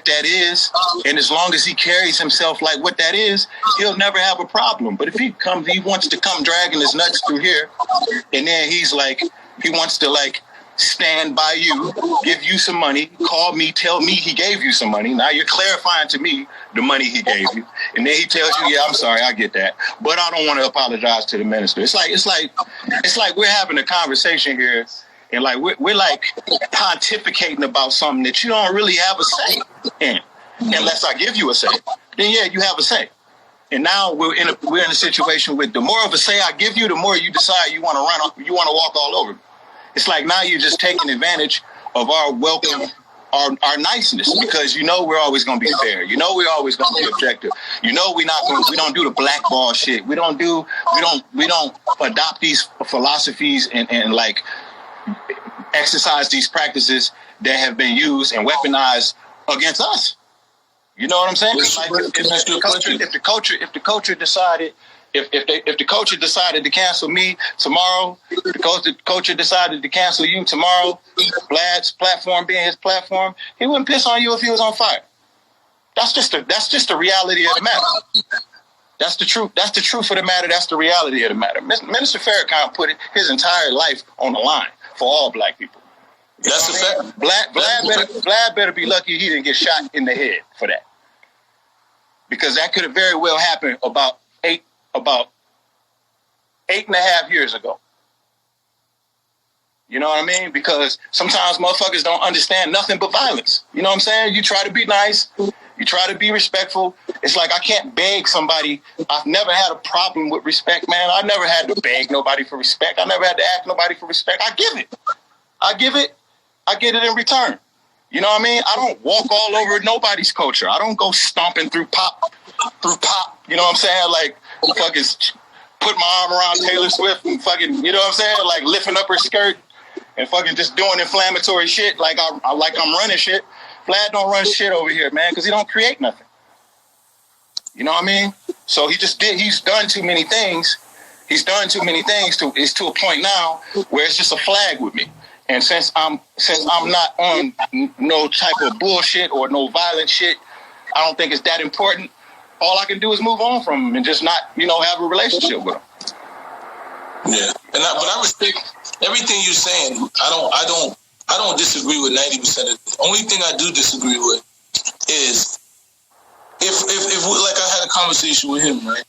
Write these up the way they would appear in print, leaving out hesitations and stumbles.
what that is, and as long as he carries himself like what that is, he'll never have a problem. But if he wants to come dragging his nuts through here, and then he wants to like stand by you, give you some money, call me, tell me he gave you some money. Now you're clarifying to me the money he gave you, and then he tells you, yeah, I'm sorry, I get that, but I don't want to apologize to the minister. It's like we're having a conversation here, and like we're like pontificating about something that you don't really have a say in, unless I give you a say. Then yeah, you have a say. And now we're in a situation with the more of a say I give you, the more you decide you want to walk all over me. It's like now you're just taking advantage of our welcome, our niceness, because you know we're always going to be fair. You know we're always going to be objective. You know we don't do the blackball shit. We don't adopt these philosophies and like exercise these practices that have been used and weaponized against us. You know what I'm saying? It's like if the culture decided. If the culture decided to cancel me tomorrow, the culture decided to cancel you tomorrow, Vlad's platform being his platform, he wouldn't piss on you if he was on fire. That's just the reality of the matter. That's the truth. That's the truth of the matter. That's the reality of the matter. Minister Farrakhan put his entire life on the line for all black people. That's a fact. Vlad better be lucky he didn't get shot in the head for that, because that could have very well happened about 8.5 years ago. You know what I mean? Because sometimes motherfuckers don't understand nothing but violence. You know what I'm saying? You try to be nice. You try to be respectful. It's like I can't beg somebody. I've never had a problem with respect, man. I've never had to beg nobody for respect. I never had to ask nobody for respect. I give it. I get it in return. You know what I mean? I don't walk all over nobody's culture. I don't go stomping through pop. You know what I'm saying? Like, fucking put my arm around Taylor Swift and fucking, you know what I'm saying? Like lifting up her skirt and fucking just doing inflammatory shit like I'm running shit. Vlad don't run shit over here, man, because he don't create nothing. You know what I mean? So he's done too many things. He's done too many things it's to a point now where it's just a flag with me. And since I'm not on no type of bullshit or no violent shit, I don't think it's that important. All I can do is move on from him and just not, have a relationship with him. Yeah, but I respect everything you're saying. I don't disagree with 90% of it. The only thing I do disagree with is if like I had a conversation with him, right?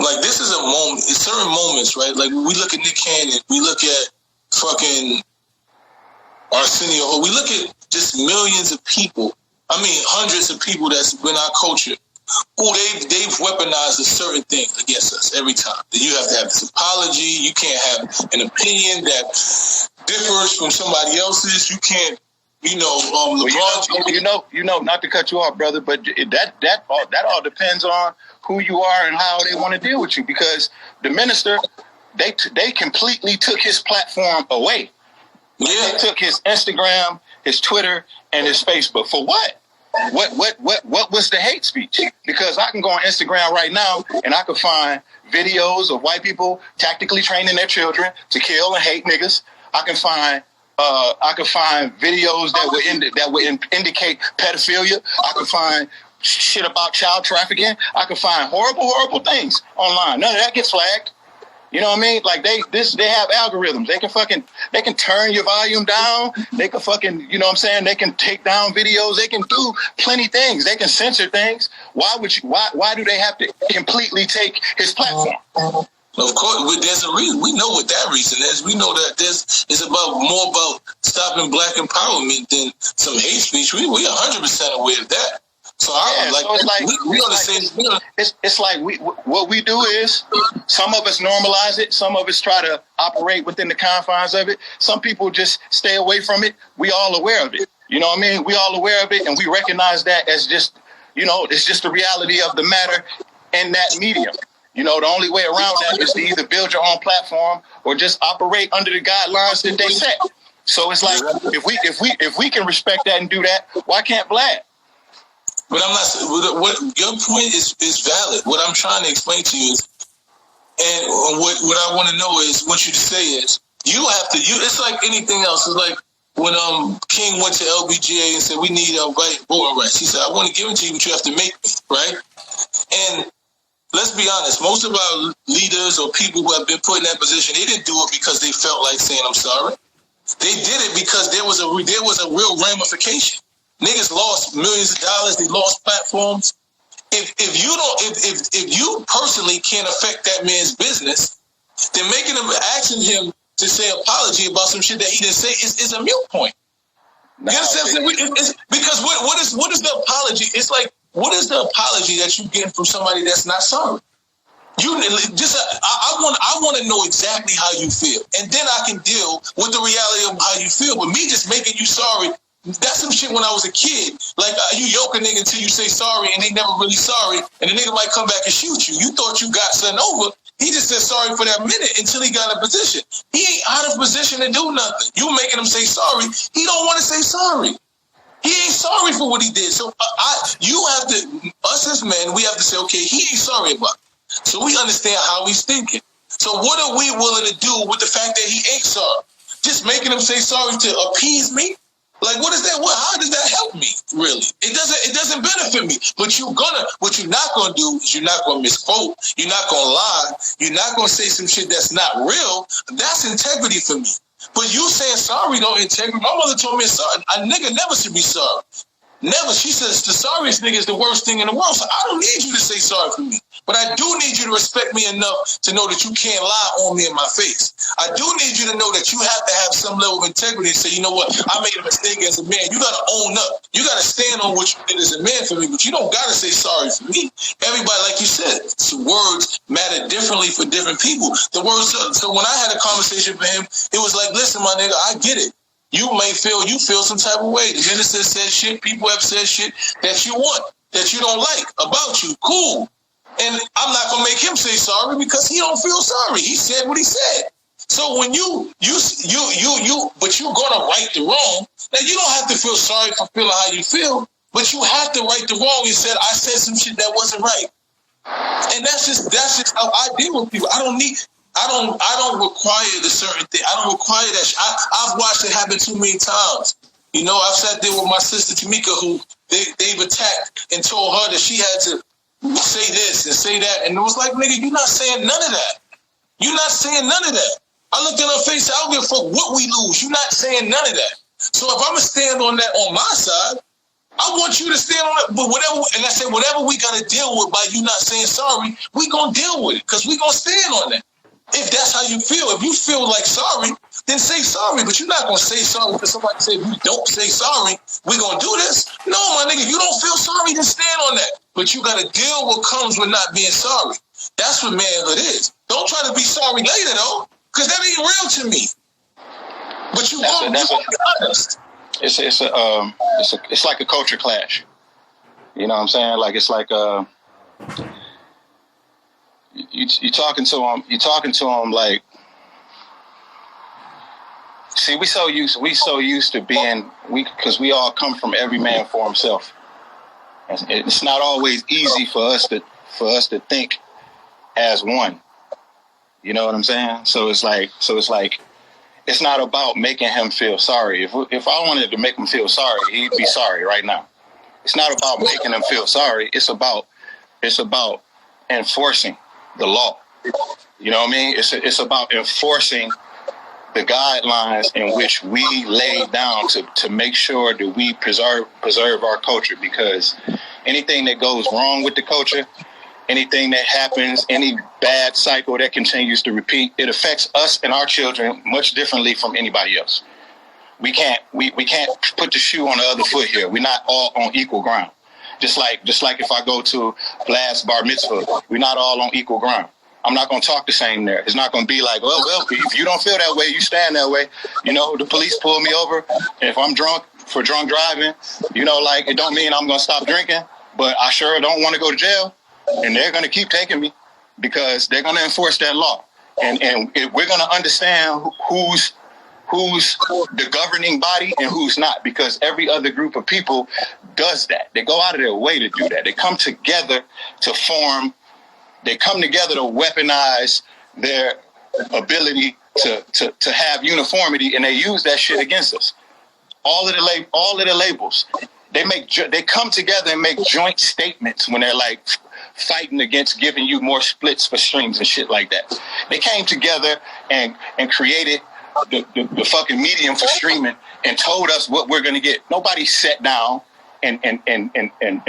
Like this is a moment. It's certain moments, right? Like we look at Nick Cannon, we look at fucking Arsenio, we look at just millions of people. I mean, hundreds of people that's been our culture, who they've weaponized a certain thing against us every time. That you have to have this apology. You can't have an opinion that differs from somebody else's. You can't, LeBron. Not to cut you off, brother, but that all depends on who you are and how they want to deal with you. Because the minister, they completely took his platform away. Yeah. They took his Instagram, his Twitter, and his Facebook. For what? What was the hate speech? Because I can go on Instagram right now and I can find videos of white people tactically training their children to kill and hate niggas. I can find videos that would indicate pedophilia. I can find shit about child trafficking. I can find horrible things online. None of that gets flagged. You know what I mean? Like they have algorithms. They can turn your volume down. They can fucking, you know what I'm saying? They can take down videos. They can do plenty things. They can censor things. Why do they have to completely take his platform? Of course, there's a reason. We know what that reason is. We know that it's more about stopping black empowerment than some hate speech. We 100% aware of that. So what we do is some of us normalize it. Some of us try to operate within the confines of it. Some people just stay away from it. We all aware of it. You know what I mean? We all aware of it, and we recognize that as just, it's just the reality of the matter in that medium. The only way around that is to either build your own platform or just operate under the guidelines that they set. So it's like if we can respect that and do that, why can't Vlad? But I'm not. What your point is valid. What I'm trying to explain to you is, and what I want to know is what you say is you have to. It's like anything else. It's like when King went to LBGA and said, we need voting rights. He said, I want to give it to you, but you have to make me, right? And let's be honest, most of our leaders or people who have been put in that position, they didn't do it because they felt like saying, I'm sorry. They did it because there was a real ramification. Niggas lost millions of dollars. They lost platforms. If you personally can't affect that man's business, then asking him to say apology about some shit that he didn't say is a mute point. You understand? Because what is the apology? It's like, what is the apology that you get from somebody that's not sorry? I want to know exactly how you feel, and then I can deal with the reality of how you feel. But me just making you sorry, that's some shit when I was a kid. Like, you yoke a nigga until you say sorry, and they never really sorry, and the nigga might come back and shoot you. You thought you got something over. He just said sorry for that minute until he got in a position. He ain't out of position to do nothing. You making him say sorry. He don't want to say sorry. He ain't sorry for what he did. So us as men, we have to say, okay, he ain't sorry about it. So we understand how he's thinking. So what are we willing to do with the fact that he ain't sorry? Just making him say sorry to appease me? Like, what is that? How does that help me? Really? It doesn't benefit me. But what you're not gonna do is you're not gonna misquote. You're not gonna lie. You're not gonna say some shit that's not real. That's integrity for me. But you saying sorry don't integrity. My mother told me a nigga never should be sorry. Never. She says the sorriest nigga is the worst thing in the world. So I don't need you to say sorry for me. But I do need you to respect me enough to know that you can't lie on me in my face. I do need you to know that you have to have some level of integrity and say, you know what, I made a mistake as a man. You got to own up. You got to stand on what you did as a man for me, but you don't got to say sorry for me. Everybody, like you said, words matter differently for different people. The words. So when I had a conversation with him, it was like, listen, my nigga, I get it. You feel some type of way. The minister said shit. People have said shit that you want, that you don't like about you. Cool. And I'm not going to make him say sorry because he don't feel sorry. He said what he said. So when but you're going to right the wrong. Now, you don't have to feel sorry for feeling how you feel, but you have to right the wrong. You said, I said some shit that wasn't right. And that's just how I deal with people. I don't require the certain thing. I don't require that shit. I've watched it happen too many times. You know, I've sat there with my sister Tamika, who they've attacked and told her that she had to say this and say that, and it was like, nigga, you're not saying none of that. You're not saying none of that. I looked in her face. I don't give a fuck what we lose. You're not saying none of that. So if I'm gonna stand on that on my side, I want you to stand on it. But whatever we gotta deal with by you not saying sorry, we gonna deal with it because we gonna stand on that. If that's how you feel, if you feel like sorry, then say sorry. But you're not gonna say sorry because somebody said if you don't say sorry, we gonna do this. No, my nigga, you don't feel sorry, then stand on that. But you gotta deal with what comes with not being sorry. That's what manhood is. Don't try to be sorry later though, because that ain't real to me. But you gonna be honest. It's like a culture clash. You know what I'm saying? Like it's like you talking to him like, see, we so used to being because we all come from every man for himself. And it's not always easy for us to think as one. You know what I'm saying? So it's like it's not about making him feel sorry. If I wanted to make him feel sorry, he'd be sorry right now. It's not about making him feel sorry. It's about enforcing the law. You know what I mean? It's about enforcing the guidelines in which we lay down to make sure that we preserve our culture, because anything that goes wrong with the culture, anything that happens, any bad cycle that continues to repeat, it affects us and our children much differently from anybody else. We can't put the shoe on the other foot here. We're not all on equal ground. Just like if I go to Vlad's bar mitzvah, we're not all on equal ground. I'm not going to talk the same there. It's not going to be like, well, if you don't feel that way, you stand that way. You know, the police pull me over. If I'm drunk for drunk driving, you know, like, it don't mean I'm going to stop drinking, but I sure don't want to go to jail. And they're going to keep taking me because they're going to enforce that law. And we're going to understand who's the governing body and who's not, because every other group of people does that. They go out of their way to do that. They come together to form. They come together to weaponize their ability to have uniformity, and they use that shit against us. all of the labels, they come together and make joint statements when they're like fighting against giving you more splits for streams and shit like that. They came together and created the fucking medium for streaming and told us what we're gonna get. Nobody sat down and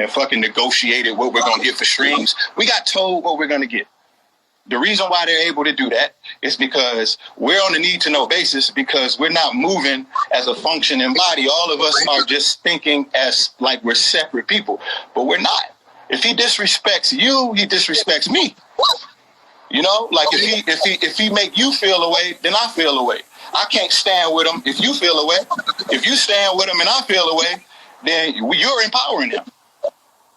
fucking negotiated what we're gonna get for streams. We got told what we're gonna get. The reason why they're able to do that is because we're on a need-to-know basis, because we're not moving as a functioning body. All of us are just thinking as like we're separate people, but we're not. If he disrespects you, he disrespects me. You know, like if he make you feel away, then I feel away. I can't stand with him if you feel away. If you stand with him and I feel away, then you're empowering him.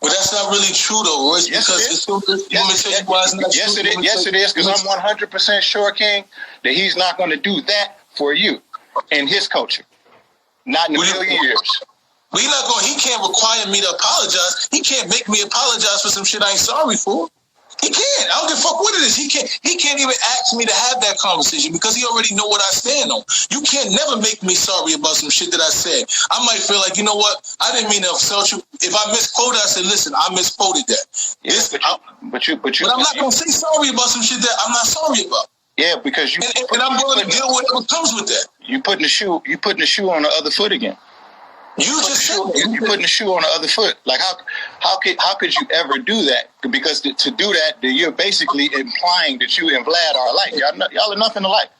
But that's not really true, though, Royce. Yes, because yes, it is. Because I'm 100% sure, King, that he's not going to do that for you in his culture. Not in a million years. But he can't require me to apologize. He can't make me apologize for some shit I ain't sorry for. He can't. I don't give a fuck what it is. He can't even ask me to have that conversation because he already know what I stand on. You can't never make me sorry about some shit that I said. I might feel like, you know what? I didn't mean to insult you. If I misquoted, I said, listen, I misquoted that. Yes, but I'm not gonna say sorry about some shit that I'm not sorry about. Yeah, because and I'm willing to deal with whatever comes with that. You putting the shoe on the other foot again. You're putting the shoe on the other foot. Like how could you ever do that? Because to do that, you're basically implying that you and Vlad are alike. Y'all are nothing alike.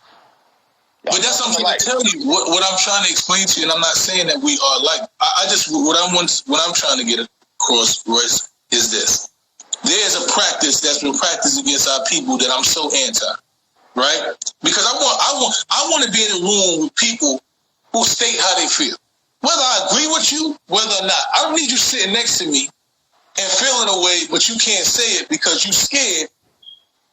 But that's something I tell you. What I'm trying to explain to you, and I'm not saying that we are alike. What I'm trying to get across, Royce, is this: there's a practice that's been practiced against our people that I'm so anti, right? Because I want to be in a room with people who state how they feel. Whether I agree with you, whether or not. I don't need you sitting next to me and feeling a way, but you can't say it because you're scared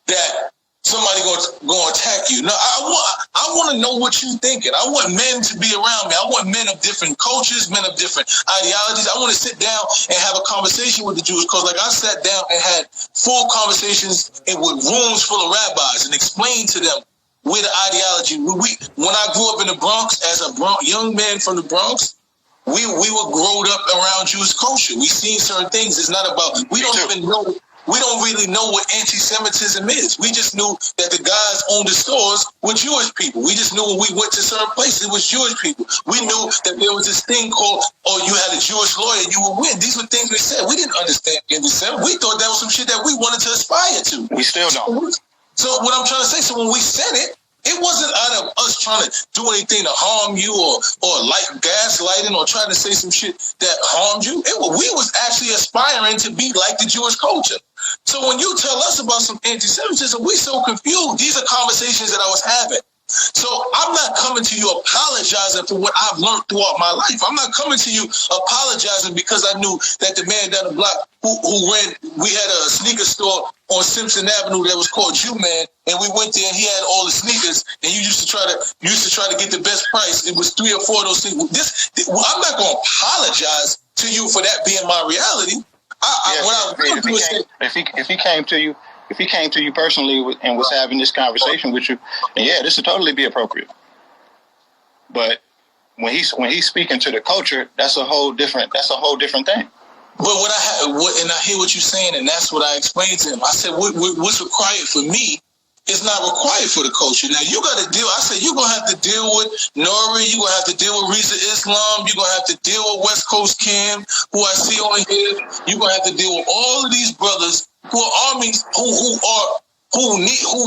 that somebody going to attack you. No, I want to know what you're thinking. I want men to be around me. I want men of different cultures, men of different ideologies. I want to sit down and have a conversation with the Jews because, like, I sat down and had full conversations with rooms full of rabbis and explained to them where the ideology. When I grew up in the Bronx as a young man from the Bronx, we were growed up around Jewish culture. We seen certain things. It's not about. We don't really know what anti-Semitism is. We just knew that the guys owned the stores with Jewish people. We just knew when we went to certain places, it was Jewish people. We knew that there was this thing called, you had a Jewish lawyer, you would win. These were things we said. We didn't understand anti-Semitism. We thought that was some shit that we wanted to aspire to. We still don't. So what I'm trying to say, so when we said it wasn't out of us trying to do anything to harm you or like gaslighting or trying to say some shit that harmed you. We was actually aspiring to be like the Jewish culture. So when you tell us about some anti-Semitism, we so confused. These are conversations that I was having. So I'm not coming to you apologizing for what I've learned throughout my life. I'm not coming to you apologizing because I knew that the man down the block we had a sneaker store on Simpson Avenue that was called Jew Man, and we went there and he had all the sneakers, and you used to try to get the best price. It was 3 or 4 of those things. I'm not going to apologize to you for that being my reality. If he came to you personally and was having this conversation with you, and this would totally be appropriate. But when he's speaking to the culture, that's a whole different thing. But and I hear what you're saying, and that's what I explained to him. I said, what's required for me is not required for the culture. Now you got to deal. I said you're gonna have to deal with Nori. You're gonna have to deal with Reza Islam. You're gonna have to deal with West Coast Cam, who I see on here. You're gonna have to deal with all of these brothers who are armies who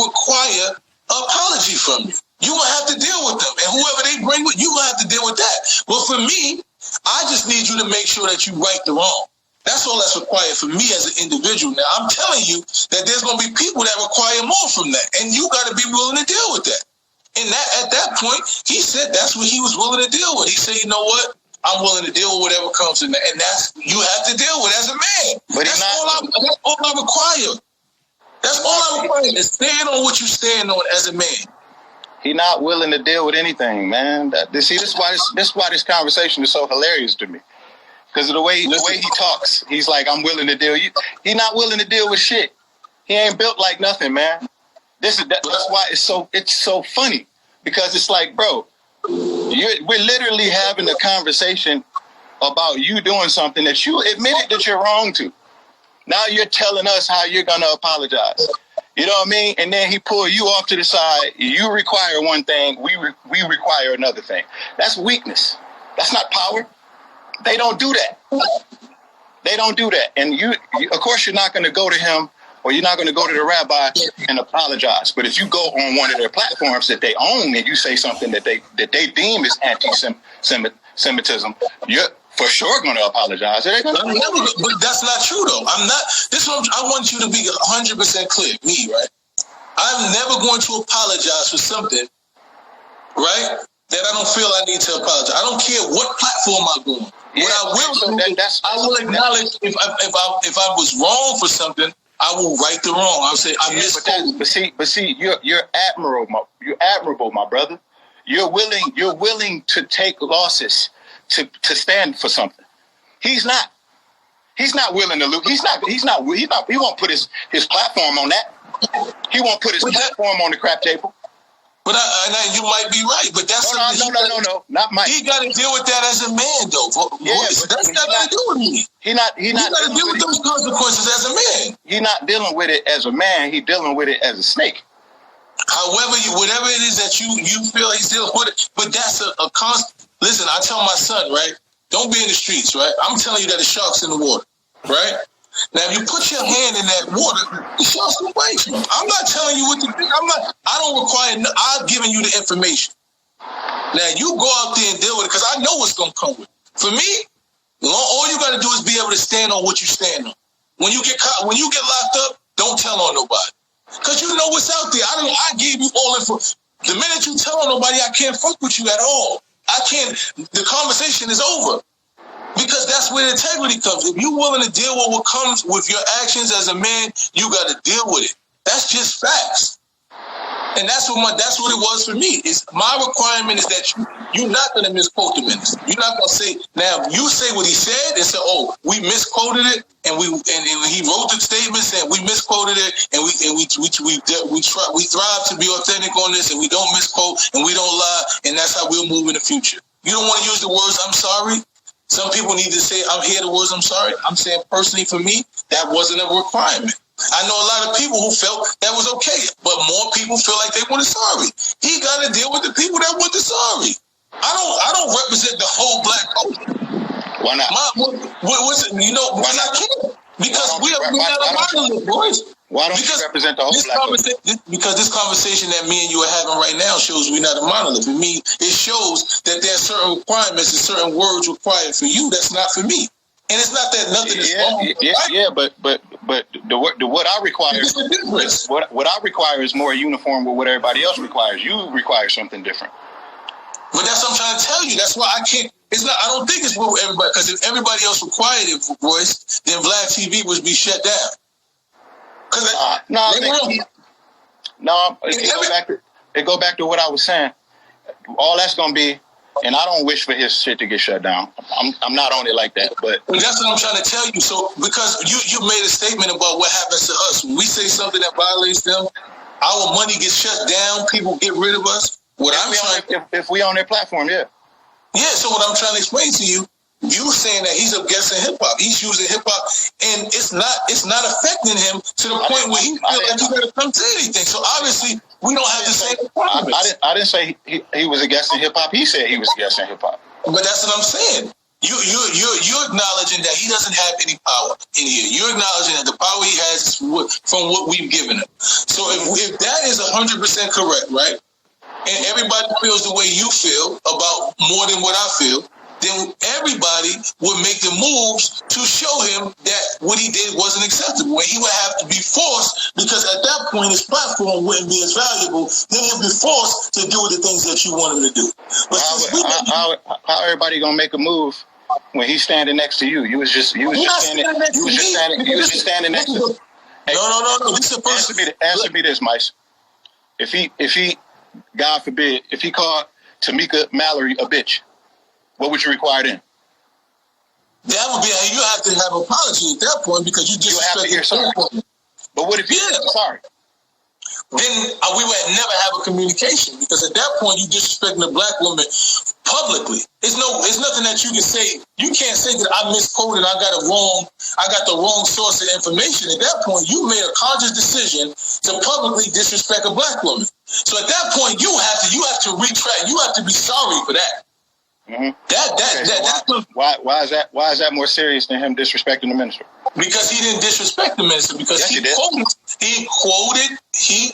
require apology from you. You're gonna have to deal with them, and whoever they bring with, you're gonna have to deal with that. But for me, I just need you to make sure that you right the wrong. That's all that's required for me as an individual. Now, I'm telling you that there's going to be people that require more from that, and you got to be willing to deal with that. And at that point, he said that's what he was willing to deal with. He said, you know what? I'm willing to deal with whatever comes in there, and that's you have to deal with as a man. But that's all I require. That's all I require is stand on what you stand on as a man. He's not willing to deal with anything, man. This is why this conversation is so hilarious to me. Because of the way he talks, he's like, I'm willing to deal. He's not willing to deal with shit. He ain't built like nothing, man. That's why it's so funny. Because it's like, bro, We're literally having a conversation about you doing something that you admitted that you're wrong to. Now you're telling us how you're going to apologize. You know what I mean? And then he pulled you off to the side. You require one thing. We require another thing. That's weakness. That's not power. They don't do that. They don't do that. And you of course, you're not going to go to him or you're not going to go to the rabbi and apologize. But if you go on one of their platforms that they own and you say something that they deem as anti-Semitism, you're for sure going to apologize. But that's not true, though. I'm not. I want you to be 100% clear. Me, right? I'm never going to apologize for something, right, that I don't feel I need to apologize. I don't care what platform I'm on. Yeah, I will acknowledge if I was wrong for something, I will right the wrong. I'll say I misspoke. But see, you're admirable. You're admirable, my brother. You're willing to take losses to stand for something. He's not willing to lose. He won't put his platform on that. He won't put his platform on the crap table. But you might be right. But that's no, not Mike. He got to deal with that as a man, though. Yeah, that's got nothing to do with me. He got to deal with those consequences as a man. He's not dealing with it as a man. He's dealing with it as a snake. However, whatever it is that you feel he's dealing with it, but that's a constant. Listen, I tell my son, right? Don't be in the streets, right? I'm telling you that the shark's in the water, right? Now, if you put your hand in that water, the shark's away from you. I'm not telling you what to do. I don't require. I'm giving you the information. Now, you go out there and deal with it because I know what's going to come with it. For me, all you got to do is be able to stand on what you stand on. When you get locked up, don't tell on nobody because you know what's out there. I gave you all information. The minute you tell on nobody, I can't fuck with you at all. I can't. The conversation is over. Because that's where integrity comes. If you're willing to deal with what comes with your actions as a man, you got to deal with it. That's just facts. And that's what it was for me. It's my requirement is that you're not going to misquote the minister. You're not going to say, now you say what he said and say, oh, we misquoted it and he wrote the statement saying we misquoted it and we thrive to be authentic on this and we don't misquote and we don't lie and that's how we'll move in the future. You don't want to use the words I'm sorry. Some people need to say, I'm here the words I'm sorry. I'm saying personally for me, that wasn't a requirement. I know a lot of people who felt that was okay, but more people feel like they wanted sorry. He got to deal with the people that want the sorry. I don't represent the whole black culture. Why not? Why not? Because we're not a monolith, boys. Why don't you represent the whole black culture? Because this conversation that me and you are having right now shows we're not a monolith. For me, it shows that there are certain requirements and certain words required for you that's not for me. And it's not that nothing is wrong. But what I require, what I require is more uniform with what everybody else requires. You require something different. But that's what I'm trying to tell you. That's why I can't. It's not. I don't think it's what everybody. Because if everybody else required it, Royce, then Vlad TV would be shut down. It go back to what I was saying. All that's gonna be, and I don't wish for his shit to get shut down. I'm not on it like that, but that's what I'm trying to tell you. So because you made a statement about what happens to us when we say something that violates them, our money gets shut down. People get rid of us. If we on their platform, yeah. So what I'm trying to explain to you. You saying that he's against hip hop, he's using hip hop, and it's not affecting him to the point where he feels like he got to come to anything. So obviously, we don't have the same requirements. I didn't say he was against hip hop. He said he was against hip hop. But that's what I'm saying. You're acknowledging that he doesn't have any power in here. You're acknowledging that the power he has is from what we've given him. So if that is 100% correct, right? And everybody feels the way you feel about more than what I feel. Then everybody would make the moves to show him that what he did wasn't acceptable. And he would have to be forced, because at that point his platform wouldn't be as valuable. Then he'd be forced to do the things that you want him to do. But how everybody gonna make a move when he's standing next to you? You was just standing next to him. No. Answer me this, Mice. If he, God forbid, if he called Tamika Mallory a bitch, what would you require then? That would be, you have to have an apology at that point because you just have to hear sorry. But what if you sorry? Then we would never have a communication because at that point you disrespecting a black woman publicly. It's nothing that you can say. You can't say that I misquoted, I got the wrong source of information. At that point, you made a conscious decision to publicly disrespect a black woman. So at that point, you have to retract. You have to be sorry for that. Mm-hmm. Why is that more serious than him disrespecting the minister? Because he didn't disrespect the minister. Because he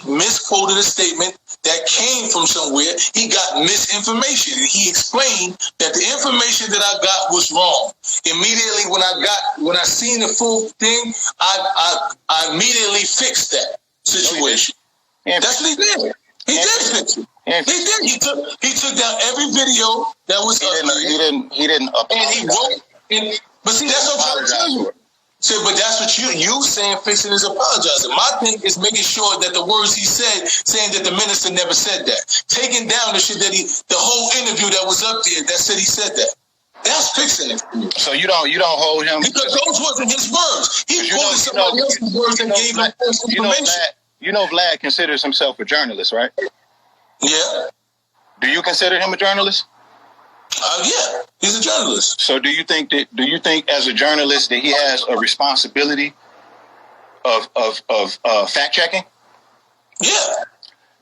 misquoted a statement that came from somewhere. He got misinformation, and he explained that the information that I got was wrong. Immediately when I seen the full thing, I immediately fixed that situation. That's what he did. He did fix it. He did. He took down every video that was up there. He didn't and he wrote. But see, that's what I'm trying to tell you. So, but that's what you saying. Fixing is apologizing. My thing is making sure that the words he said, saying that the minister never said that, taking down the shit that the whole interview that was up there that said he said that. That's fixing it. So you don't hold him because those wasn't his words. He quoted somebody else's words and gave him false information. Vlad considers himself a journalist, right? Yeah. Do you consider him a journalist? Yeah, he's a journalist. So do you think as a journalist that he has a responsibility of fact checking? Yeah.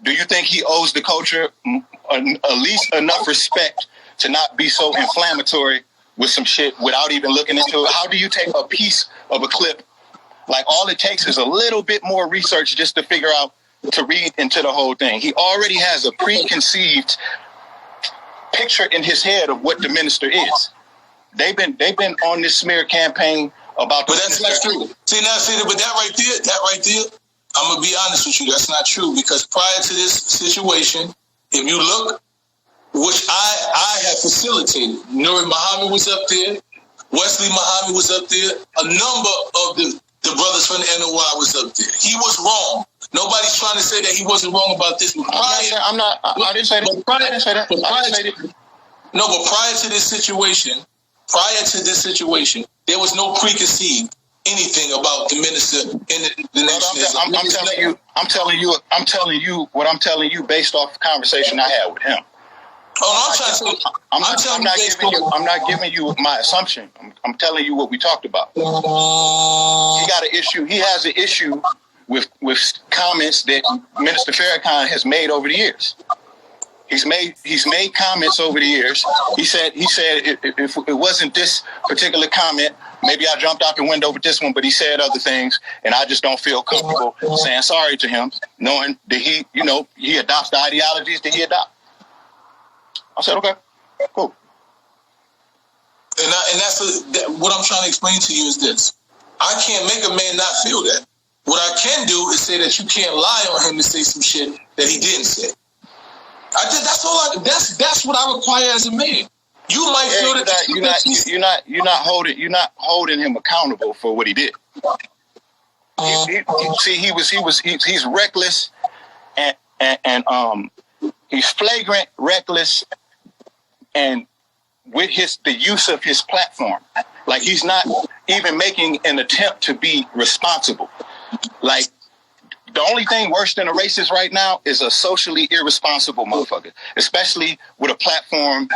Do you think he owes the culture at least enough respect to not be so inflammatory with some shit without even looking into it? How do you take a piece of a clip? Like, all it takes is a little bit more research just to figure out, to read into the whole thing. He already has a preconceived picture in his head of what the minister is. They've been on this smear campaign about. But that's not true. But that right there, I'm gonna be honest with you. That's not true, because prior to this situation, if you look, which I have facilitated, Nuri Muhammad was up there, Wesley Muhammad was up there, a number of the brothers from the NOI was up there. He was wrong. Nobody's trying to say that he wasn't wrong about this. But I didn't say that. No, but prior to this situation, there was no preconceived anything about the minister in the nation. I'm telling you what I'm telling you based off the conversation I had with him. I'm not giving you my assumption. I'm telling you what we talked about. He got an issue. He has an issue with comments that Minister Farrakhan has made over the years. He's made comments over the years. He said if it wasn't this particular comment, maybe I jumped out the window with this one, but he said other things, and I just don't feel comfortable saying sorry to him, knowing that he adopts the ideologies that he adopts. I said, okay, cool. And that's what I'm trying to explain to you is this. I can't make a man not feel that. What I can do is say that you can't lie on him and say some shit that he didn't say. That's what I require as a man. You might feel that you're not holding him accountable for what he did. He's reckless and he's flagrant, reckless, and with the use of his platform, like he's not even making an attempt to be responsible. Like, the only thing worse than a racist right now is a socially irresponsible motherfucker, especially with a platform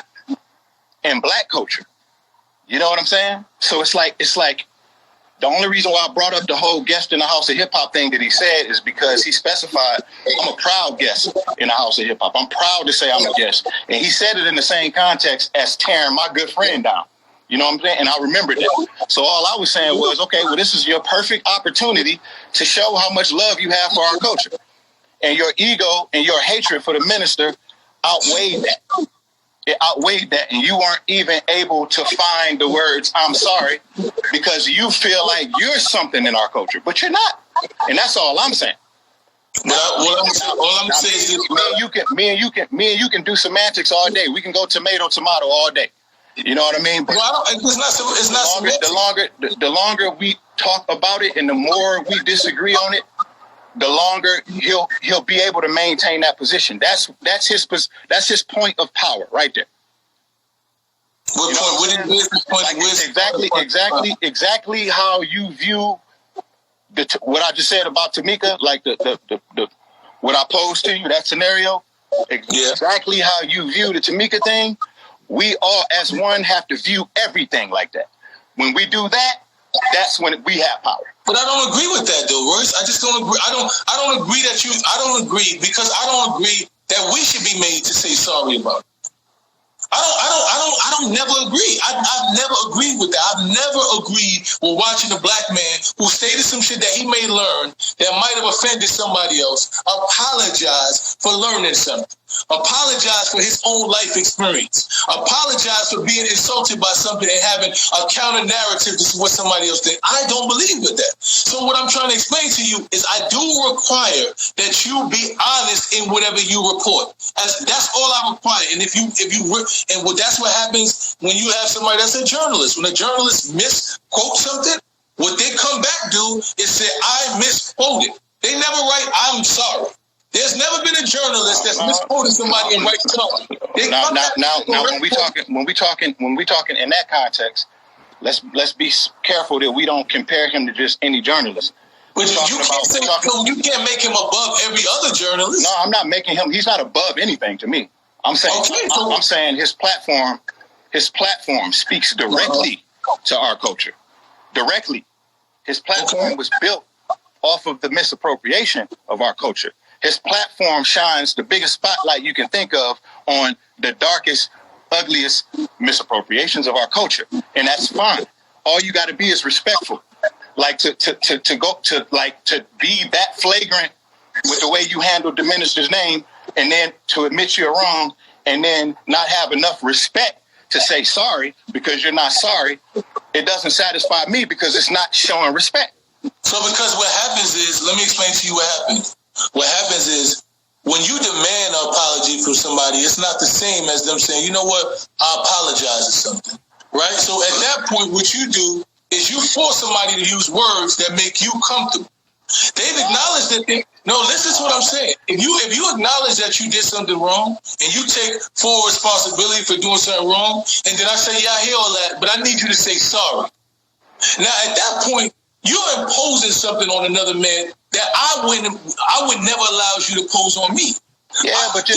in black culture. You know what I'm saying? So it's like the only reason why I brought up the whole guest in the House of Hip Hop thing that he said is because he specified, I'm a proud guest in the House of Hip Hop. I'm proud to say I'm a guest. And he said it in the same context as tearing my good friend down. You know what I'm saying? And I remembered that. So all I was saying was, okay, well, this is your perfect opportunity to show how much love you have for our culture. And your ego and your hatred for the minister outweighed that. It outweighed that, and you weren't even able to find the words, I'm sorry, because you feel like you're something in our culture, but you're not. And that's all I'm saying. All I'm saying is me and you can do semantics all day. We can go tomato all day. You know what I mean? But the longer we talk about it and the more we disagree on it, the longer he'll be able to maintain that position. That's his point of power right there. Exactly how you view what I just said about Tamika, like the what I posed to you, that scenario. Exactly how you view the Tamika thing. We all, as one, have to view everything like that. When we do that, that's when we have power. But I don't agree with that, though, Royce. I just don't agree. I don't agree that you. I don't agree because I don't agree that we should be made to say sorry about it. I don't never agree. I've never agreed with that. I've never agreed with watching a black man who stated some shit that he may learn that might have offended somebody else apologize for learning something. Apologize for his own life experience. Apologize for being insulted by something and having a counter narrative to what somebody else did. I don't believe with that. So what I'm trying to explain to you is I do require that you be honest in whatever you report. That's all I require. And that's what happens when you have somebody that's a journalist. When a journalist misquotes something, what they come back do is say, I misquoted. They never write, I'm sorry. There's never been a journalist that's misquoted somebody and writes sorry. Now, when we talking in that context, let's be careful that we don't compare him to just any journalist. But you can't make him above every other journalist. No, I'm not making him. He's not above anything to me. I'm saying I'm saying his platform speaks directly to our culture. Directly. His platform was built off of the misappropriation of our culture. His platform shines the biggest spotlight you can think of on the darkest, ugliest misappropriations of our culture. And that's fine. All you got to be is respectful. Like to be that flagrant with the way you handle the minister's name, and then to admit you're wrong, and then not have enough respect to say sorry because you're not sorry. It doesn't satisfy me because it's not showing respect. So because what happens is, let me explain to you what happens. What happens is when you demand an apology from somebody, it's not the same as them saying, you know what, I apologize or something, right? So at that point, what you do is you force somebody to use words that make you comfortable. They've acknowledged that listen to what I'm saying. If you acknowledge that you did something wrong and you take full responsibility for doing something wrong, and then I say, yeah, I hear all that, but I need you to say sorry. Now, at that point, you're imposing something on another man that I would never allow you to pose on me. Yeah, but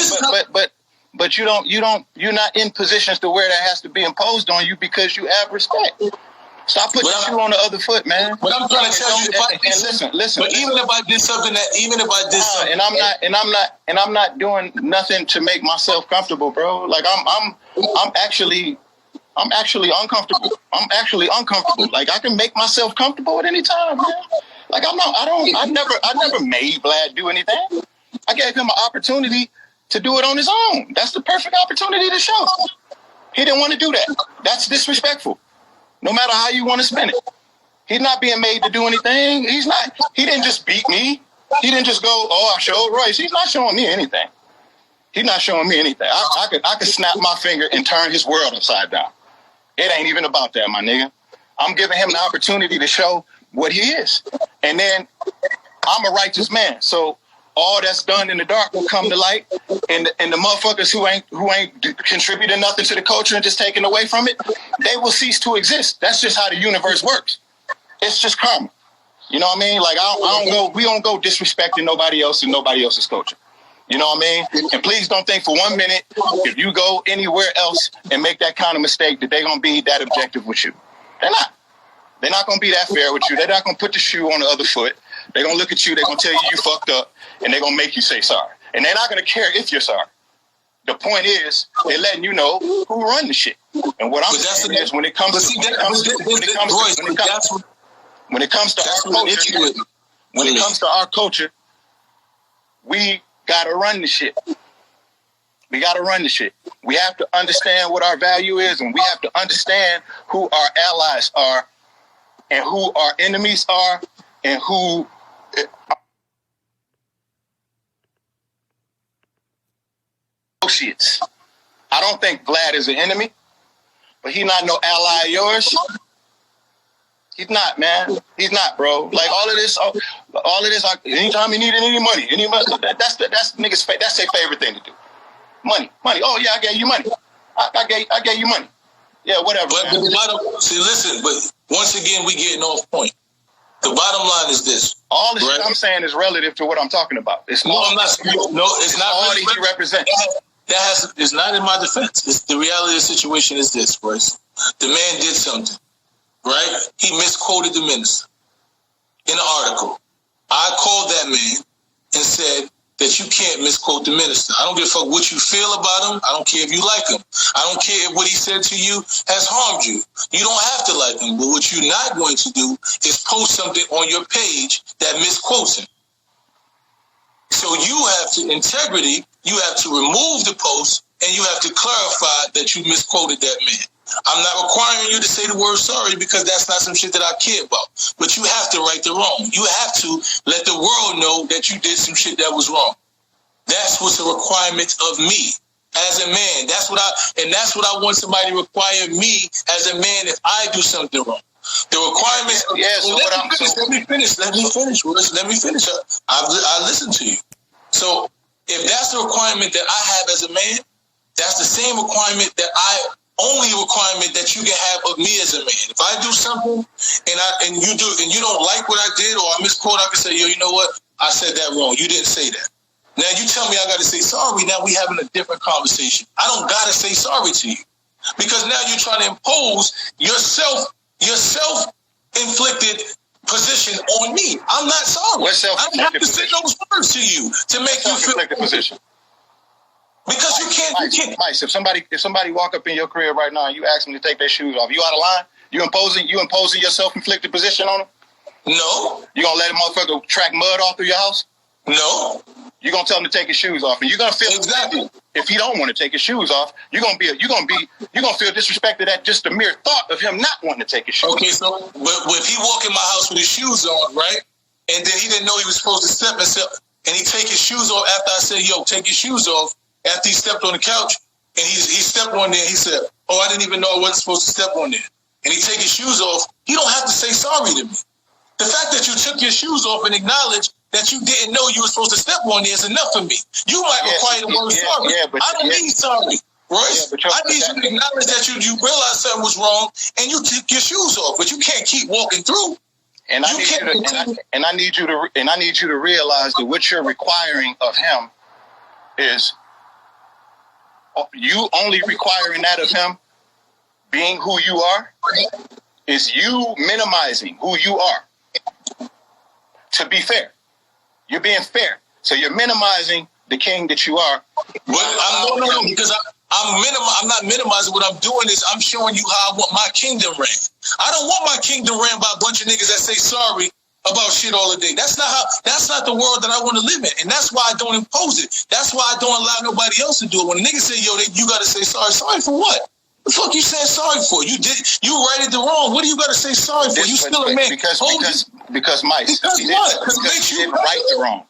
you're not in positions to where that has to be imposed on you because you have respect. Stop putting the shoe on the other foot, man. But I'm trying to tell you, listen. But even if I did something, and I'm not doing nothing to make myself comfortable, bro. Like I'm actually uncomfortable. I'm actually uncomfortable. Like I can make myself comfortable at any time, man. Like I never made Vlad do anything. I gave him an opportunity to do it on his own. That's the perfect opportunity to show. He didn't want to do that. That's disrespectful. No matter how you want to spin it. He's not being made to do anything. He didn't just beat me. He didn't just go, I showed Royce. He's not showing me anything. He's not showing me anything. I could snap my finger and turn his world upside down. It ain't even about that, my nigga. I'm giving him the opportunity to show what he is. And then I'm a righteous man. So all that's done in the dark will come to light. And the motherfuckers who ain't contributing nothing to the culture and just taking away from it, they will cease to exist. That's just how the universe works. It's just karma. You know what I mean? Like we don't go disrespecting nobody else and nobody else's culture. You know what I mean? And please don't think for 1 minute, if you go anywhere else and make that kind of mistake, that they're going to be that objective with you. They're not. They're not going to be that fair with you. They're not going to put the shoe on the other foot. They're going to look at you. They're going to tell you fucked up. And they're going to make you say sorry. And they're not going to care if you're sorry. The point is, they're letting you know who run the shit. And what I'm saying is when it comes to our culture, we got to run the shit. We got to run the shit. We have to understand what our value is, and we have to understand who our allies are and who our enemies are and who associates. I don't think Vlad is an enemy, but he's not no ally of yours. He's not, man. He's not, bro. Like all of this. Anytime he needed any money, that's niggas. That's their favorite thing to do. Money. Oh yeah, I gave you money. I gave you money. Yeah, whatever. But listen. But once again, we getting off point. The bottom line is this. All the shit I'm saying is relative to what I'm talking about. It's no, I'm not. No, it's not. All that he represents. is not in my defense. The reality of the situation is this, Royce. The man did something, right? He misquoted the minister in an article. I called that man and said that you can't misquote the minister. I don't give a fuck what you feel about him. I don't care if you like him. I don't care if what he said to you has harmed you. You don't have to like him. But what you're not going to do is post something on your page that misquotes him. So you have to integrity. You have to remove the post and you have to clarify that you misquoted that man. I'm not requiring you to say the word sorry because that's not some shit that I care about. But you have to right the wrong. You have to let the world know that you did some shit that was wrong. That's what's a requirement of me as a man. That's what I want somebody to require me as a man if I do something wrong. The requirements. Let me finish. Let me finish. I listen to you. So if that's the requirement that I have as a man, that's the same requirement that only requirement that you can have of me as a man. If I do something and you don't like what I did or I misquote, I can say, yo, you know what? I said that wrong. You didn't say that. Now you tell me I got to say sorry. Now we having a different conversation. I don't got to say sorry to you because now you're trying to impose your self-inflicted position on me. I'm not sorry. I don't have to say those words to you to make you feel position. Because you can't. Mike, if somebody walk up in your career right now and you ask them to take their shoes off, you out of line? You imposing your self-inflicted position on them? No. You gonna let a motherfucker track mud off through your house? No. You gonna tell him to take his shoes off, and you're gonna feel exactly. If he don't want to take his shoes off, you're gonna feel disrespected at just the mere thought of him not wanting to take his shoes. Okay, so but if he walk in my house with his shoes on, right, and then he didn't know he was supposed to step and he take his shoes off after I said, yo, take your shoes off. After he stepped on the couch and he stepped on there, he said, oh, I didn't even know I wasn't supposed to step on there. And he take his shoes off. He don't have to say sorry to me. The fact that you took your shoes off and acknowledge that you didn't know you were supposed to step on there is enough for me. You might require the word sorry. I don't need sorry, Royce. I need you to acknowledge that you realized something was wrong and you took your shoes off, but you can't keep walking through. And I need you to realize that what you're requiring of him is you only requiring that of him being who you are is you minimizing who you are. To be fair, you're being fair. So you're minimizing the king that you are. But because I'm not minimizing. What I'm doing is I'm showing you how I want my kingdom ran. I don't want my kingdom ran by a bunch of niggas that say sorry about shit all the day. That's not the world that I want to live in. And that's why I don't impose it. That's why I don't allow nobody else to do it. When a nigga say, yo, you got to say sorry. Sorry for what? The fuck you saying sorry for? You righted the wrong. What do you got to say sorry for? You still a man. Because Mike. Because what? Because you didn't right the wrong.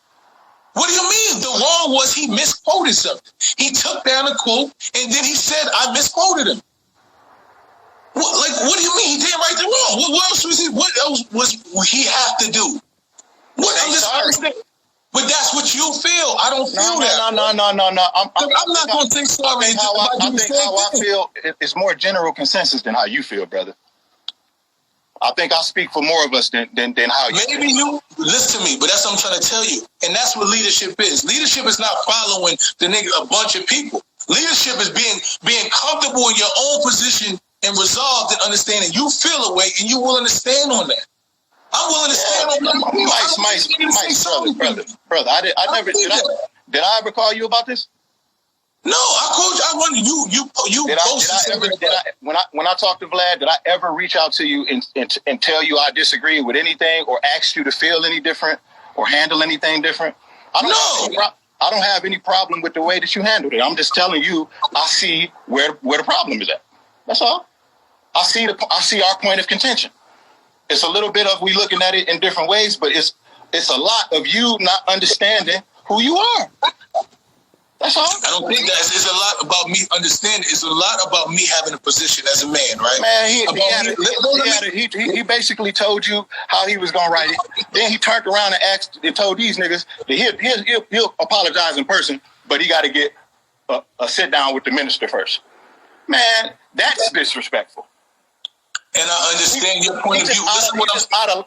What do you mean? The wrong was he misquoted something. He took down a quote and then he said, I misquoted him. What do you mean? He didn't write the wrong. What else was he have to do? I'm just understanding. But that's what you feel. I don't feel that. No. I'm not going to say sorry. I think how I feel is more general consensus than how you feel, brother. I think I speak for more of us than how you feel. Maybe you listen to me, but that's what I'm trying to tell you. And that's what leadership is. Leadership is not following a bunch of people. Leadership is being comfortable in your own position and resolved and understanding you feel a way and you're willing to stand on that. I'm willing to stand on that. Brother, did I ever call you about this? No, I wanted you when I talked to Vlad, did I ever reach out to you and tell you I disagree with anything or ask you to feel any different or handle anything different? I don't have any problem with the way that you handled it. I'm just telling you I see where the problem is at. That's all. I see our point of contention. It's a little bit of we looking at it in different ways, but it's a lot of you not understanding who you are. That's all. I don't think it's a lot about me understanding. It's a lot about me having a position as a man, right? Man, he basically told you how he was gonna write it. Then he turned around and told these niggas that he'll apologize in person, but he got to get a sit down with the minister first. Man, that's disrespectful. And I understand your point of view.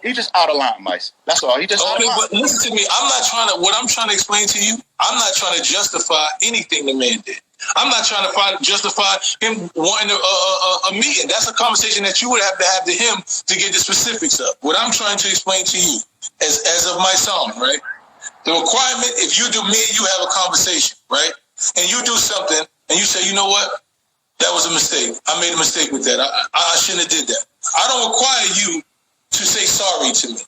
He's just out of line, Mice. That's all. But listen to me. What I'm trying to explain to you, I'm not trying to justify anything the man did. I'm not trying to justify him wanting a meeting. That's a conversation that you would have to him to get the specifics of. What I'm trying to explain to you, as of Mysonne, right? The requirement, if you do me and you have a conversation, right? And you do something and you say, you know what? That was a mistake. I made a mistake with that. I shouldn't have did that. I don't require you to say sorry to me.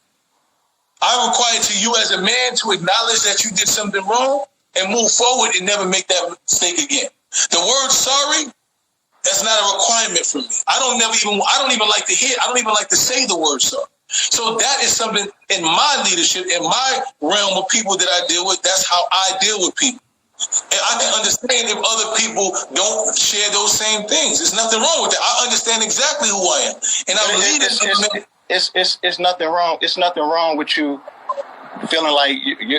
I require to you as a man to acknowledge that you did something wrong and move forward and never make that mistake again. The word sorry, that's not a requirement for me. I don't even like to hear, I don't even like to say the word sorry. So that is something in my leadership, in my realm of people that I deal with, that's how I deal with people. And I can understand if other people don't share those same things. There's nothing wrong with that. I understand exactly who I am. And I'm leading. It's nothing wrong. It's nothing wrong with you feeling like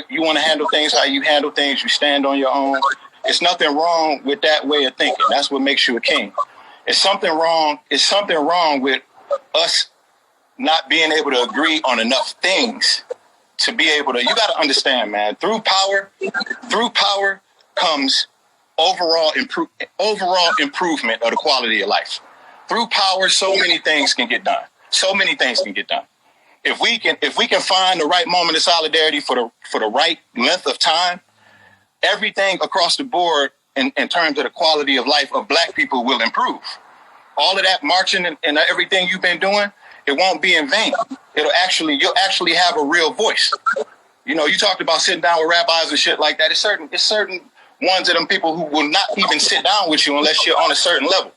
you want to handle things how you handle things. You stand on your own. It's nothing wrong with that way of thinking. That's what makes you a king. It's something wrong. It's something wrong with us not being able to agree on enough things to be able to. You got to understand, man. Through power comes overall improvement of the quality of life. Through power, so many things can get done. So many things can get done. If we can find the right moment of solidarity for the right length of time, everything across the board in terms of the quality of life of black people will improve. All of that marching and everything you've been doing, it won't be in vain. You'll actually have a real voice. You know, you talked about sitting down with rabbis and shit like that. It's certain ones of them people who will not even sit down with you unless you're on a certain level.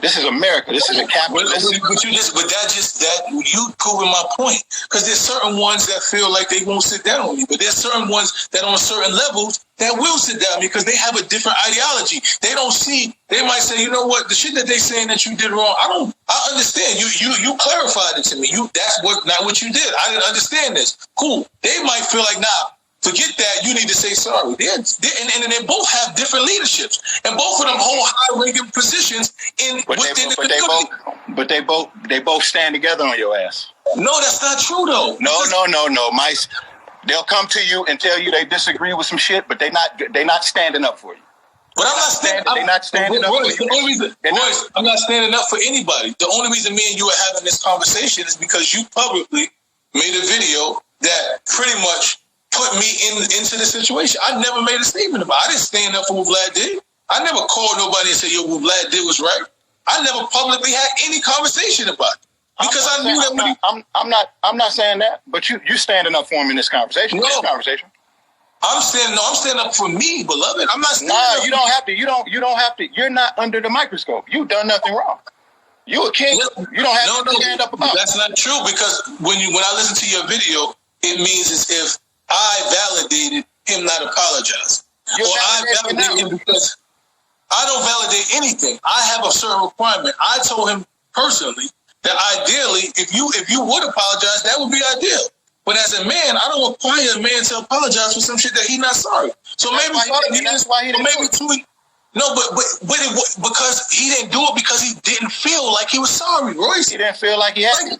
This is America. This is a capitalist. But you proving my point. Because there's certain ones that feel like they won't sit down with you. But there's certain ones that on certain levels that will sit down because they have a different ideology. They might say, you know what, the shit that they saying that you did wrong, I understand. You clarified it to me. That's not what you did. I didn't understand this. Cool. They might feel like, nah, forget that. You need to say sorry. And they both have different leaderships, and both of them hold high-ranking positions within the community. But they both stand together on your ass. No, that's not true though. No. Mice, they'll come to you and tell you they disagree with some shit, but they're not standing up for you. But I'm not standing. They're not standing up for you. The only reason, Royce, I'm not standing up for anybody. The only reason me and you are having this conversation is because you publicly made a video that pretty much put me into the situation. I never made a statement about it. I didn't stand up for what Vlad did. I never called nobody and said, yo, what Vlad did was right. I never publicly had any conversation about it. Because I knew that I'm not saying that, but you standing up for him in this conversation. No. This conversation. I'm standing up for me, beloved. I'm not standing up. You don't have to. You don't have to. You're not under the microscope. You've done nothing wrong. You a king. You don't have to stand up about it. That's not true, because when I listen to your video, it means as if I validated him not apologizing. Or I validated him because I don't validate anything. I have a certain requirement. I told him personally that ideally, if you would apologize, that would be ideal. But as a man, I don't require a man to apologize for some shit that he's not sorry. So maybe that's why he didn't do it. Because he didn't do it because he didn't feel like he was sorry, Royce. He didn't feel like he had to.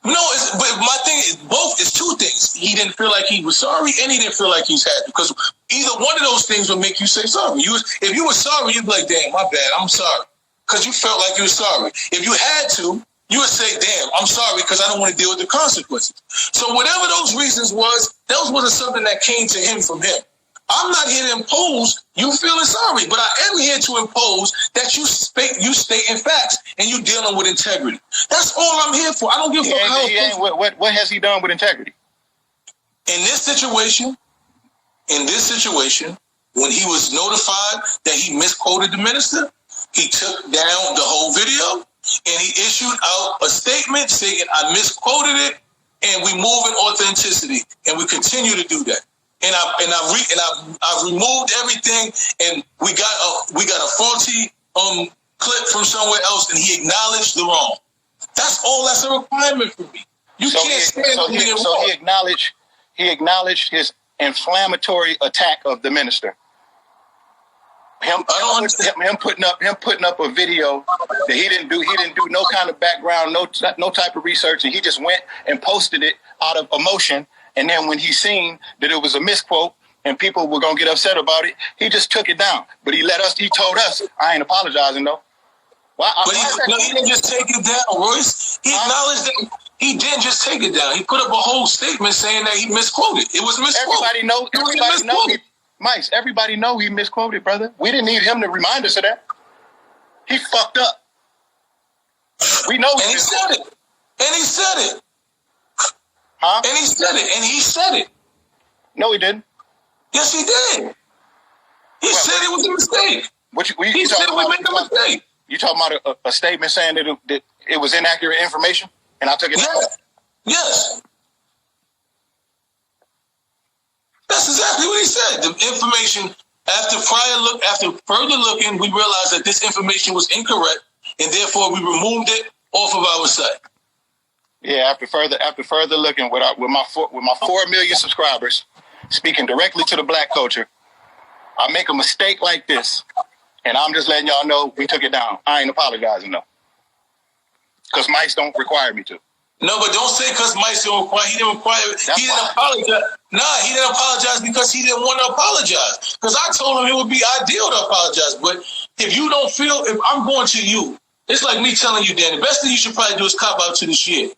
No, but my thing is it's two things. He didn't feel like he was sorry, and he didn't feel like he's had to. Because either one of those things would make you say sorry. If you were sorry, you'd be like, damn, my bad, I'm sorry. Because you felt like you were sorry. If you had to, you would say, damn, I'm sorry because I don't want to deal with the consequences. So whatever those reasons was, those wasn't something that came to him from him. I'm not here to impose you feeling sorry, but I am here to impose that you state in facts and you dealing with integrity. That's all I'm here for. I don't give a fuck. What has he done with integrity? In this situation, when he was notified that he misquoted the minister, he took down the whole video and he issued out a statement saying, I misquoted it, and we move in authenticity, and we continue to do that. And I removed everything, and we got a faulty clip from somewhere else, and he acknowledged the wrong. That's all. That's a requirement for me. He acknowledged his inflammatory attack of the minister. Him putting up a video that he didn't do no kind of background, no type of research, and he just went and posted it out of emotion. And then when he seen that it was a misquote, and people were gonna get upset about it. He just took it down, but he told us, I ain't apologizing though. But he didn't just take it down, Royce. He acknowledged that he didn't just take it down. He put up a whole statement saying that he misquoted. It was misquoted. Everybody know he misquoted, brother. We didn't need him to remind us of that. He fucked up. We know. And he said it. And he said it. Huh? And he said it. And he said it. No, he didn't. Yes, he did. He said it was a mistake. He said we made a mistake. You talking about a statement saying that it was inaccurate information, and I took it down? Yes. That's exactly what he said. The information, after further looking, we realized that this information was incorrect, and therefore we removed it off of our site. Yeah, after further looking with my 4 million subscribers, speaking directly to the black culture, I make a mistake like this, and I'm just letting y'all know we took it down. I ain't apologizing though, because mice don't require me to. No, but don't say because mice don't require. He didn't require. He didn't apologize. Nah, he didn't apologize because he didn't want to apologize. Because I told him it would be ideal to apologize. But if you don't feel, if I'm going to you, it's like me telling you, Dan, the best thing you should probably do is cop out to the shit.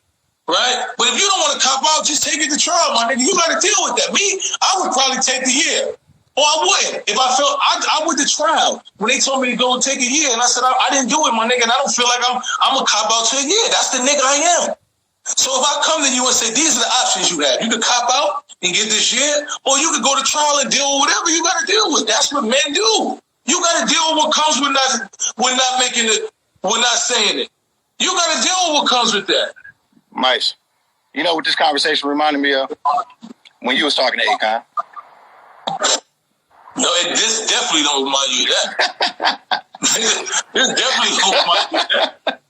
Right? But if you don't want to cop out, just take it to trial, my nigga. You got to deal with that. Me, I would probably take the year. Or I wouldn't. If I felt, I went to trial. When they told me to go and take a year, and I said, I didn't do it, my nigga, and I don't feel like I'm a cop out to a year. That's the nigga I am. So if I come to you and say, these are the options you have. You could cop out and get this year, or you could go to trial and deal with whatever you got to deal with. That's what men do. You got to deal with what comes with not making it, with not saying it. You got to deal with what comes with that. Mice, you know what this conversation reminded me of? When you was talking to Akon. No, this definitely don't remind you of that. This definitely don't remind you of that.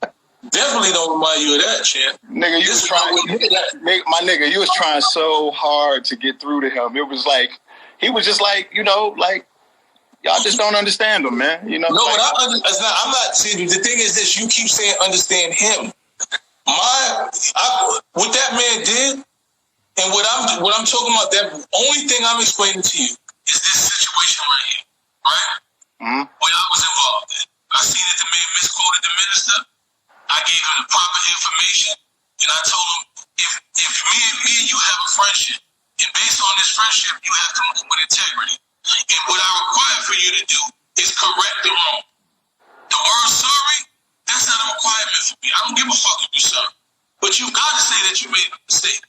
Definitely don't remind you of that, champ. Nigga, my nigga, you was trying so hard to get through to him. It was like, he was just like, y'all just don't understand him, man. No, but I'm not saying, the thing is this, you keep saying understand him. What that man did, and what I'm talking about, that only thing I'm explaining to you is this situation right here, right? Mm-hmm. When I was involved in, I seen that the man misquoted the minister. I gave him the proper information, and I told him, if me and you have a friendship, and based on this friendship, you have to move with integrity. And what I require for you to do is correct the wrong. The word sorry, that's not a requirement for me. I don't give a fuck if you're sorry. But you got to say that you made a mistake.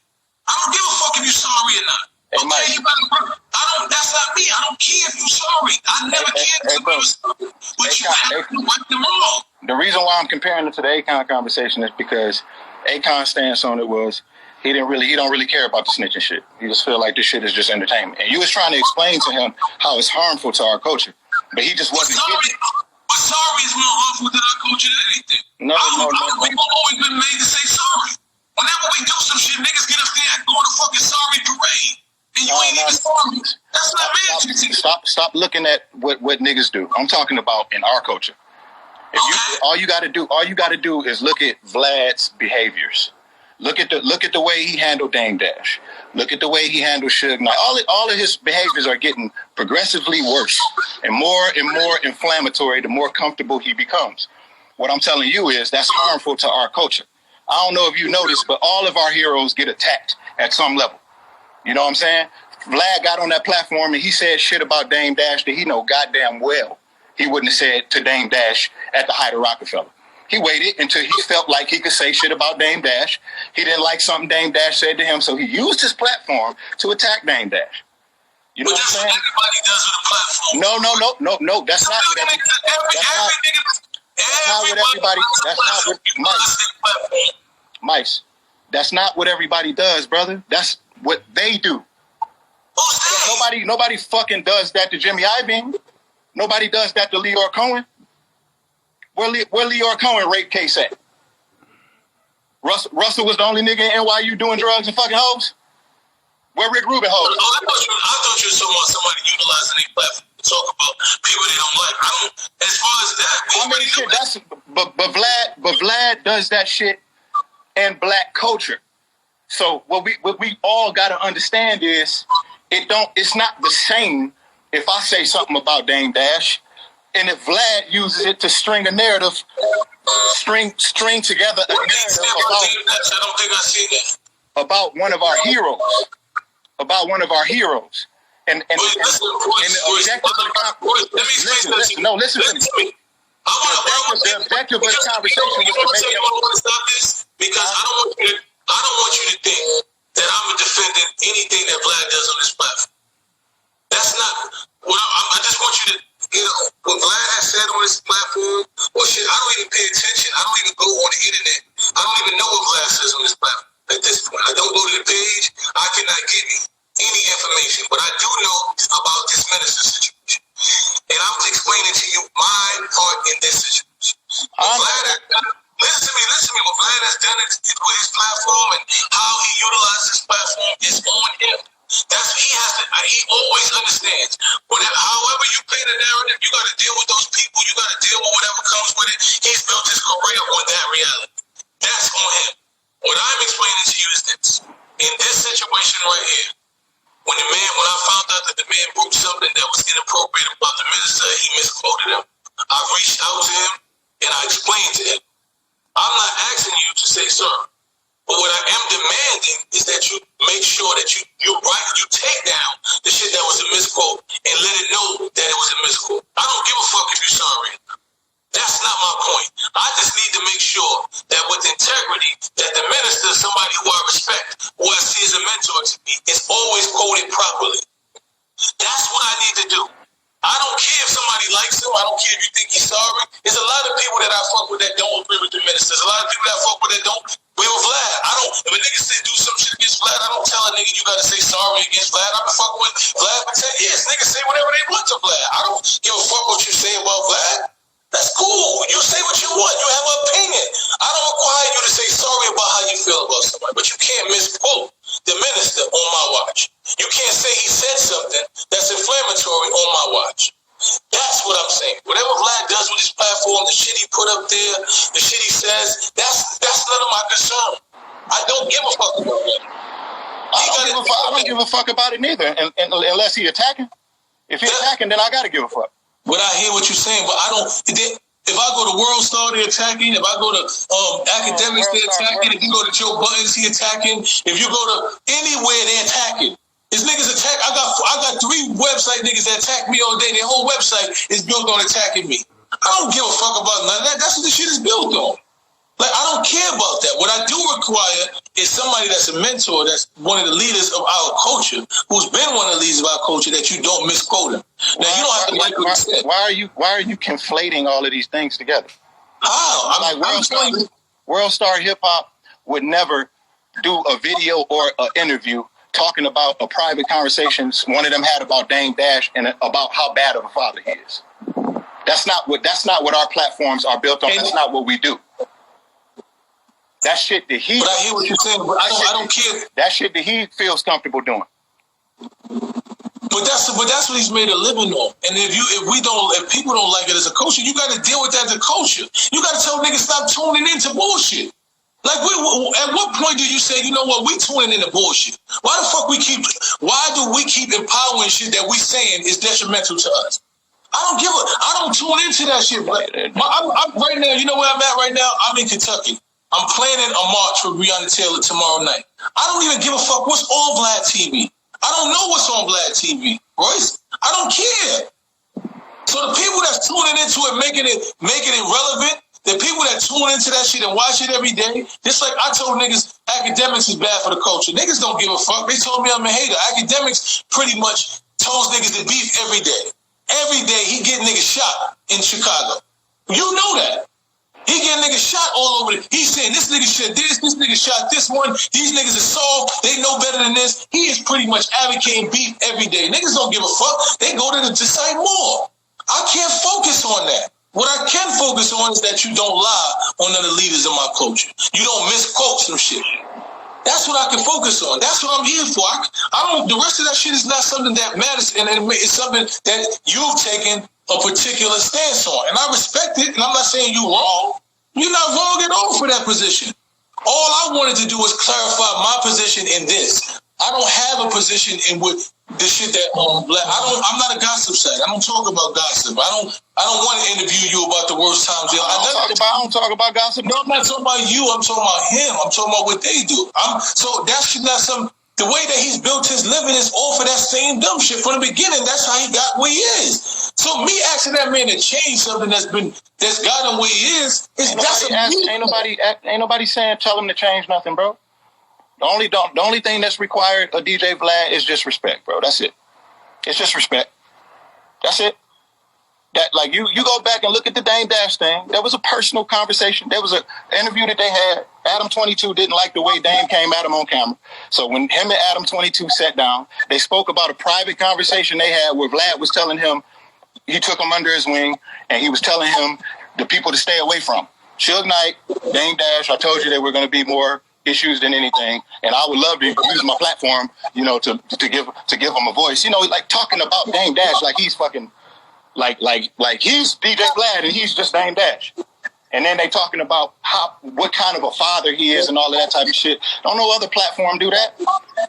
I don't give a fuck if you're sorry or not. Okay, that's not me. I don't care if you're sorry. I never cared if you were sorry. But you have to correct the wrong. The reason why I'm comparing it to the Akon conversation is because Akon's stance on it was he don't really care about the snitching shit. He just feel like this shit is just entertainment. And you was trying to explain to him how it's harmful to our culture, but he just wasn't getting it. But sorry is more harmful to our culture than anything. No. We've always been made to say sorry. Whenever we do some shit, niggas get up there and go on a fucking sorry parade. And you ain't even sorry. That's not man. Stop looking at what niggas do. I'm talking about in our culture. All you got to do is look at Vlad's behaviors. Look at the way he handled Dame Dash. Look at the way he handled Suge Knight. All of his behaviors are getting progressively worse and more inflammatory the more comfortable he becomes. What I'm telling you is that's harmful to our culture. I don't know if you noticed, but all of our heroes get attacked at some level. You know what I'm saying? Vlad got on that platform and he said shit about Dame Dash that he know goddamn well he wouldn't have said to Dame Dash at the height of Rockefeller. He waited until he felt like he could say shit about Dame Dash. He didn't like something Dame Dash said to him, so he used his platform to attack Dame Dash. You know what I'm saying? Everybody does with a platform. No. That's not what everybody. Mice. That's not what everybody does, brother. That's what they do. Nobody fucking does that to Jimmy Iovine. Nobody does that to Leor Cohen. Where Leor Cohen rape case at? Russell was the only nigga in NYU doing drugs and fucking hoes? Where Rick Rubin hoes? I thought you were talking about somebody utilizing their platform to talk about people they don't like. As far as that, but Vlad does that shit in black culture. So what we all gotta understand is it's not the same if I say something about Dame Dash, and if Vlad uses it to string a narrative, string together a narrative about one of our heroes. About one of our heroes. And the objective of the conversation, listen to me. The objective of the conversation was to make him... Because I don't want you to think that I'm defending anything that Vlad does on this platform. That's not what I just want you to, what Vlad has said on this platform, or shit, I don't even pay attention. I don't even go on the internet. I don't even know what Vlad says on this platform at this point. I don't go to the page. I cannot give you any information, but I do know about this minister situation. And I'm explaining to you my part in this situation. Listen to me. What Vlad has done with his platform and how he utilizes his platform is on him. He always understands. However you play the narrative, you got to deal with those people. You got to deal with whatever comes with it. He's built his career on that reality. That's on him. What I'm explaining to you is this. In this situation right here, when I found out that the man wrote something that was inappropriate about the minister, he misquoted him. I reached out to him and I explained to him. I'm not asking you to say sorry, but what I am demanding is that you make sure that you take down the shit that was a misquote and let it know that it was a misquote. I don't give a fuck if you're sorry. That's not my point. I just need to make sure that with integrity, that the minister, somebody who I respect, who I see as a mentor to me, is always quoted properly. That's what I need to do. I don't care if somebody likes him. I don't care if you think he's sorry. There's a lot of people that I fuck with that don't agree with the minister. There's a lot of people that I fuck with that don't agree with Vlad. If a nigga say do some shit against Vlad, I don't tell a nigga you gotta say sorry against Vlad. I've been fucking with Vlad for 10 years. Niggas say whatever they want to Vlad. I don't give a fuck what you say about Vlad. That's cool. You say what you want. You have an opinion. I don't require you to say sorry about how you feel about somebody, but you can't misquote the minister on my watch. You can't say he said something that's inflammatory on my watch. That's what I'm saying. Whatever Vlad does with his platform, the shit he put up there, the shit he says, that's none of my concern. I don't give a fuck about that. I don't give a fuck about it neither, unless he attacking. If he's attacking, then I gotta give a fuck. But I hear what you're saying, but I don't. If I go to World Star, they're attacking. If I go to Academics, they're attacking. If you go to Joe Buttons, he attacking. If you go to anywhere, they're attacking. These niggas attack. I got 3 website niggas that attack me all day. Their whole website is built on attacking me. I don't give a fuck about none of that. That's what this shit is built on. Like, I don't care about that. What I do require is somebody that's a mentor, that's one of the leaders of our culture, who's been one of the leaders of our culture, that you don't misquote him. Now, you don't have to like what he said. Why are you conflating all of these things together? How? World Star Hip Hop would never do a video or an interview talking about a private conversation one of them had about Dame Dash and about how bad of a father he is. That's not what our platforms are built on. That's not what we do. That shit that he... But I hear what you're saying, but I don't care. That shit that he feels comfortable doing. But that's what he's made a living on. And if people don't like it as a culture, you got to deal with that as a culture. You got to tell niggas stop tuning into bullshit. Like, at what point do you say, you know what, we tuning into bullshit? Why do we keep empowering shit that we saying is detrimental to us? I don't tune into that shit. I'm right now, you know where I'm at right now? I'm in Kentucky. I'm planning a march for Breonna Taylor tomorrow night. I don't even give a fuck what's on Vlad TV. I don't know what's on Vlad TV, Royce. I don't care. So the people that's tuning into it, making it relevant, the people that tune into that shit and watch it every day, just like I told niggas, Academics is bad for the culture. Niggas don't give a fuck. They told me I'm a hater. Academics pretty much tells niggas to beef every day. Every day he get niggas shot in Chicago. You know that. He getting niggas shot all over it. He's saying this nigga shot this nigga shot this one. These niggas are soft. They know better than this. He is pretty much advocating beef every day. Niggas don't give a fuck. They go to decide more. I can't focus on that. What I can focus on is that you don't lie on the leaders of my culture. You don't misquote some shit. That's what I can focus on. That's what I'm here for. The rest of that shit is not something that matters, and it's something that you've taken a particular stance on. And I respect it, and I'm not saying you're wrong. You're not wrong at all for that position. All I wanted to do was clarify my position in this. I don't have a position in what the shit that I'm not a gossip site. I don't talk about gossip. I don't want to interview you about the worst times. I don't talk about gossip. No, I'm not talking about you. I'm talking about him. I'm talking about what they do. So that shit not some. The way that he's built his living is all for that same dumb shit from the beginning. That's how he got where he is. So me asking that man to change something that's got him where he is ain't nobody saying tell him to change nothing, bro. The only thing that's required of DJ Vlad is just respect, bro. That's it. It's just respect. That's it. That like you go back and look at the Dame Dash thing. There was a personal conversation. There was an interview that they had. Adam 22 didn't like the way Dame came at him on camera. So when him and Adam 22 sat down, they spoke about a private conversation they had where Vlad was telling him he took him under his wing and he was telling him the people to stay away from. Suge Knight, Dame Dash, I told you there were going to be more issues than anything, and I would love to use my platform, you know, to give him a voice. You know, like talking about Dame Dash like he's fucking like he's DJ Vlad and he's just Dame Dash. And then they talking about what kind of a father he is and all of that type of shit. Don't no other platform do that.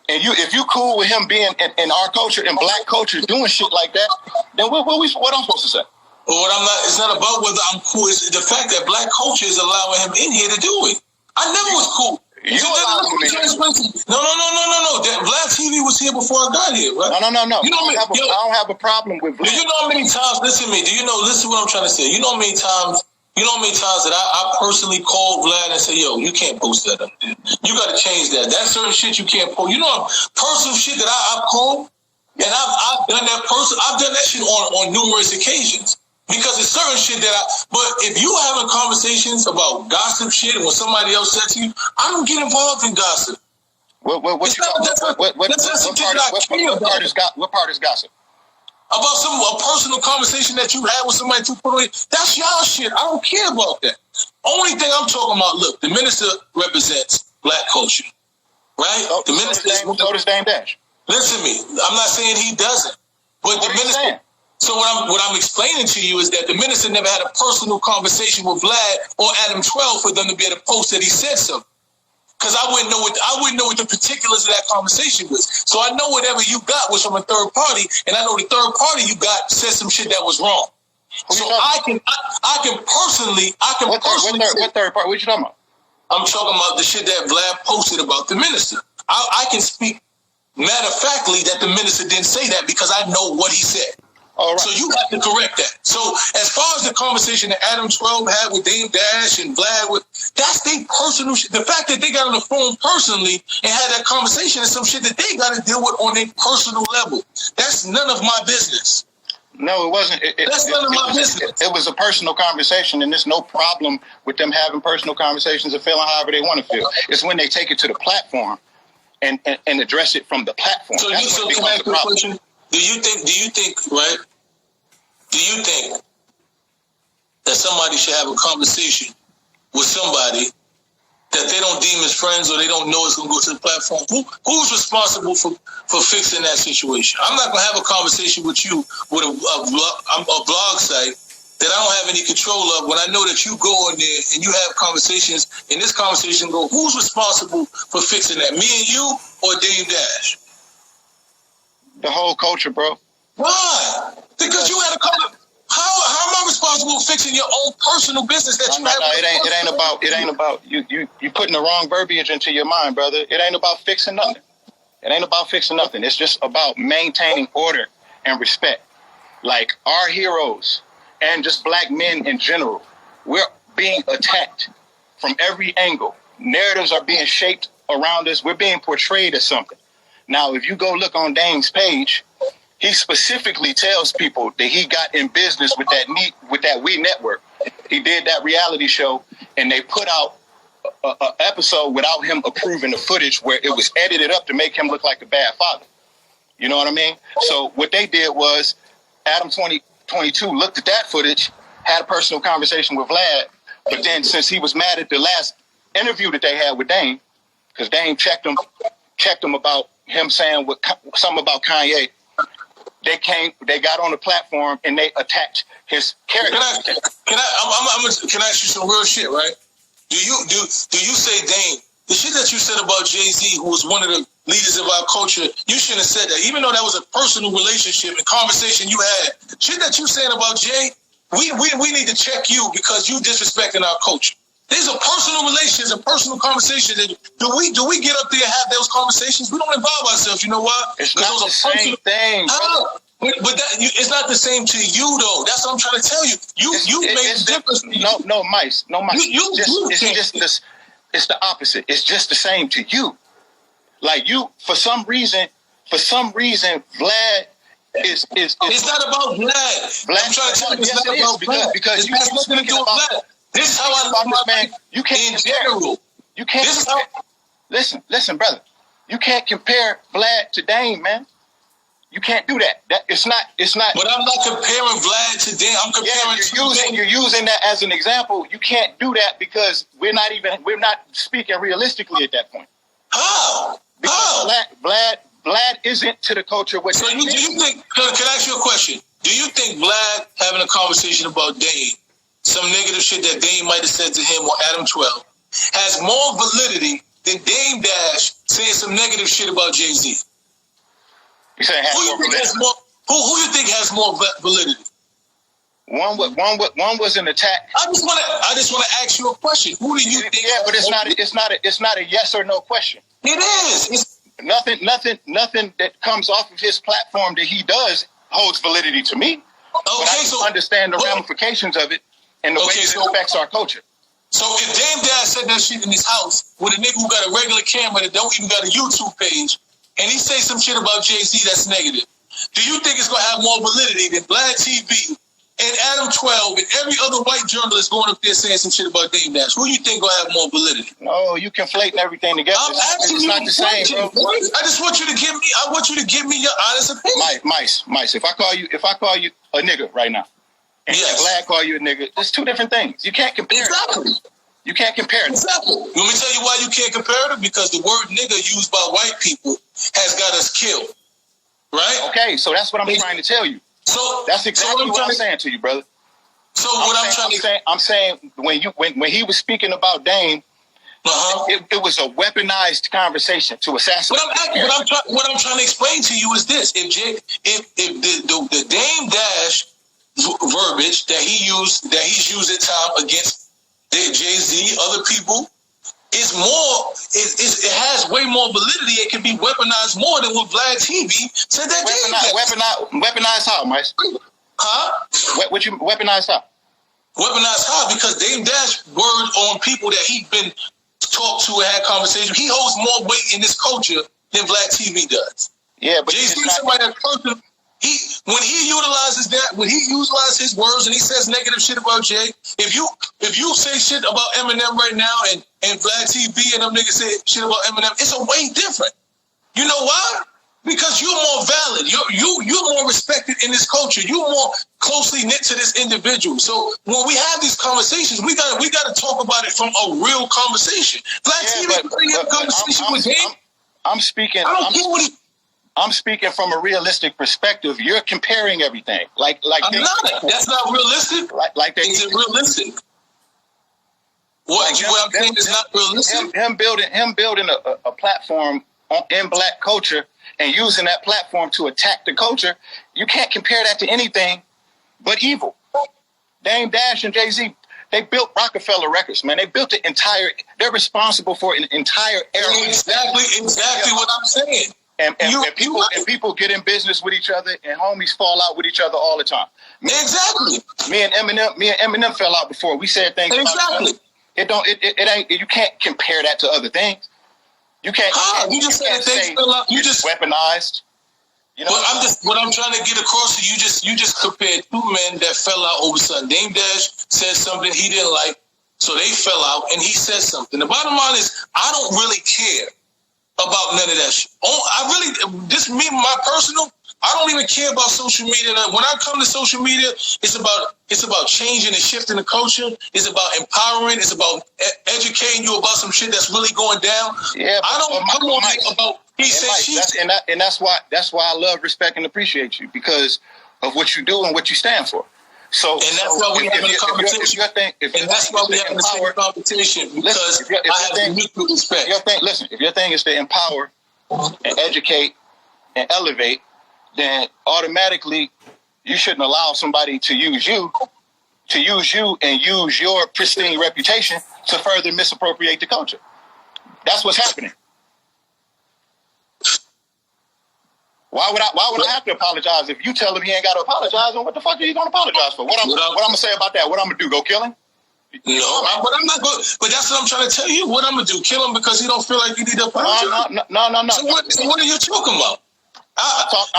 And if you cool with him being in our culture and black culture doing shit like that, then what I'm supposed to say? Well, it's not about whether I'm cool. It's the fact that black culture is allowing him in here to do it. I never was cool. No. Vlad TV was here before I got here, right? No. I don't have a problem with Vlad. Do you know how many times, listen to me, listen to what I'm trying to say. You know how many times that I personally called Vlad and said, yo, you can't post that up there. You got to change that. That certain shit you can't post. You know, personal shit that I've called, and I've done that I've done that shit on numerous occasions. Because it's certain shit but if you having conversations about gossip shit and when somebody else said to you, I don't get involved in gossip. What part is gossip? About a personal conversation that you had with somebody you put on. That's y'all shit. I don't care about that. Only thing I'm talking about, look, the minister represents black culture, right? The minister is Dame Dash. Listen to me. I'm not saying he doesn't, but the minister. So what I'm explaining to you is that the minister never had a personal conversation with Vlad or Adam 12 for them to be able to post that he said something. Because I wouldn't know what the particulars of that conversation was. So I know whatever you got was from a third party, and I know the third party you got said some shit that was wrong. So I can personally. What third party? What you talking about? I'm talking about the shit that Vlad posted about the minister. I can speak matter of factly that the minister didn't say that because I know what he said. All right. So you have to correct that. So as far as the conversation that Adam 12 had with Dame Dash and Vlad, that's their personal shit. The fact that they got on the phone personally and had that conversation is some shit that they got to deal with on a personal level. That's none of my business. No, it wasn't. That's none of my business. It was a personal conversation, and there's no problem with them having personal conversations and feeling however they want to feel. It's when they take it to the platform and address it from the platform. So that's what becomes the problem. Do you think that somebody should have a conversation with somebody that they don't deem as friends or they don't know is going to go to the platform? Who's responsible for fixing that situation? I'm not going to have a conversation with you with a blog site that I don't have any control of when I know that you go on there and you have conversations and this conversation go, who's responsible for fixing that? Me and you or Dame Dash? The whole culture, bro. Why? Because you had a comment. How am I responsible for fixing your own personal business that you have? No, it ain't about you putting the wrong verbiage into your mind, brother. It ain't about fixing nothing. It ain't about fixing nothing. It's just about maintaining order and respect. Like our heroes and just black men in general, we're being attacked from every angle. Narratives are being shaped around us. We're being portrayed as something. Now, if you go look on Dame's page, he specifically tells people that he got in business with that We Network. He did that reality show, and they put out an episode without him approving the footage where it was edited up to make him look like a bad father. You know what I mean? So what they did was Adam 2022 looked at that footage, had a personal conversation with Vlad, but then since he was mad at the last interview that they had with Dame, because Dame checked him about him saying something about Kanye, they got on the platform and they attacked his character. Can I ask you some real shit, right? Do you say, Dame, the shit that you said about Jay-Z, who was one of the leaders of our culture, you shouldn't have said that. Even though that was a personal relationship and conversation you had, shit that you saying about Jay, we need to check you because you disrespecting our culture. These are personal relations and personal conversations. And do we get up there and have those conversations? We don't involve ourselves. You know why? It's not the same thing. But it's not the same to you, though. That's what I'm trying to tell you. You made a difference. No, Mice. It's the opposite. It's just the same to you. Like you, for some reason, Vlad is. It's not about Vlad. I'm trying to tell you, it's not about Vlad because it has nothing to do with Vlad. This is how I love my man. You can't in general. You can't. This is how. Listen, brother. You can't compare Vlad to Dame, man. You can't do that. It's not. But I'm not comparing Vlad to Dame. I'm comparing. You're using that as an example. You can't do that because we're not speaking realistically at that point. How? Because Vlad isn't to the culture. So do you think? Can I ask you a question? Do you think Vlad having a conversation about Dame, some negative shit that Dame might have said to him or Adam 12, has more validity than Dame Dash saying some negative shit about Jay-Z? You saying who you think has more validity? One was an attack. I just want to ask you a question. Who do you think? Yeah, but it's not a yes or no question. It is. Nothing that comes off of his platform that he does holds validity to me. Okay, so understand the ramifications of it and the way it affects our culture. So if Dame Dash said that shit in his house with a nigga who got a regular camera that don't even got a YouTube page, and he say some shit about Jay-Z that's negative, do you think it's going to have more validity than Vlad TV and Adam 12 and every other white journalist going up there saying some shit about Dame Dash? Who you think going to have more validity? No, you conflating everything together. I'm asking you not the same, bro. I just want you to give me your honest opinion. Mice. If I call you a nigga right now, and Vlad call you a nigga, it's two different things. You can't compare it. You can't compare it. Exactly. Let me tell you why you can't compare it. Because the word nigga used by white people has got us killed. Right? Okay, so that's what I'm trying to tell you. So that's exactly what I'm saying to you, brother. So I'm saying when he was speaking about Dame, it was a weaponized conversation to assassinate. What I'm trying to explain to you is this: if the Dame Dash verbiage that he's used at time against Jay-Z, other people, is more. It has way more validity. It can be weaponized more than what Vlad TV said that weaponized how, Mice? Huh? What you weaponized how? Weaponized how? Because Dame Dash word on people that he's been talked to and had conversations. He holds more weight in this culture than Vlad TV does. Yeah, but Jay-Z is somebody that's personal. When he utilizes his words and he says negative shit about Jay, if you say shit about Eminem right now and Vlad TV and them niggas say shit about Eminem, it's a way different. You know why? Because you're more valid. You're more respected in this culture. You're more closely knit to this individual. So when we have these conversations, we gotta talk about it from a real conversation. Vlad TV have a conversation with him. I'm speaking. I'm speaking from a realistic perspective. You're comparing everything. Like I'm not. That's not realistic. Is it realistic? What I'm saying is not realistic. Him building a platform in black culture and using that platform to attack the culture. You can't compare that to anything but evil. Dame Dash and Jay-Z, they built Rockefeller Records, man. They built the entire. They're responsible for an entire era. Exactly what I'm saying. And people get in business with each other, and homies fall out with each other all the time. Exactly. Me and Eminem fell out before. We said things. Exactly. It ain't. You can't compare that to other things. You can't. You just said things fell out. You just weaponized. You know. What I'm trying to get across to you just compared two men that fell out over something. Dame Dash said something he didn't like, so they fell out, and he said something. The bottom line is, I don't really care about none of that shit. My personal, I don't even care about social media. When I come to social media, it's about changing and shifting the culture. It's about empowering. It's about educating you about some shit that's really going down. Yeah, I don't think about he said she said. And that's why I love, respect, and appreciate you because of what you do and what you stand for. So, and that's why we're having a competition. And that's why we're having a competition because I have mutual respect. If your thing is to empower and educate and elevate, then automatically you shouldn't allow somebody to use you and use your pristine reputation to further misappropriate the culture. That's what's happening. Why would I have to apologize if you tell him he ain't got to apologize? And what the fuck are you going to apologize for? What I'm going to say about that? What I'm going to do? Go kill him? No, but I'm not going. But that's what I'm trying to tell you. What I'm going to do? Kill him because he don't feel like you need to apologize? No. So what are you talking about?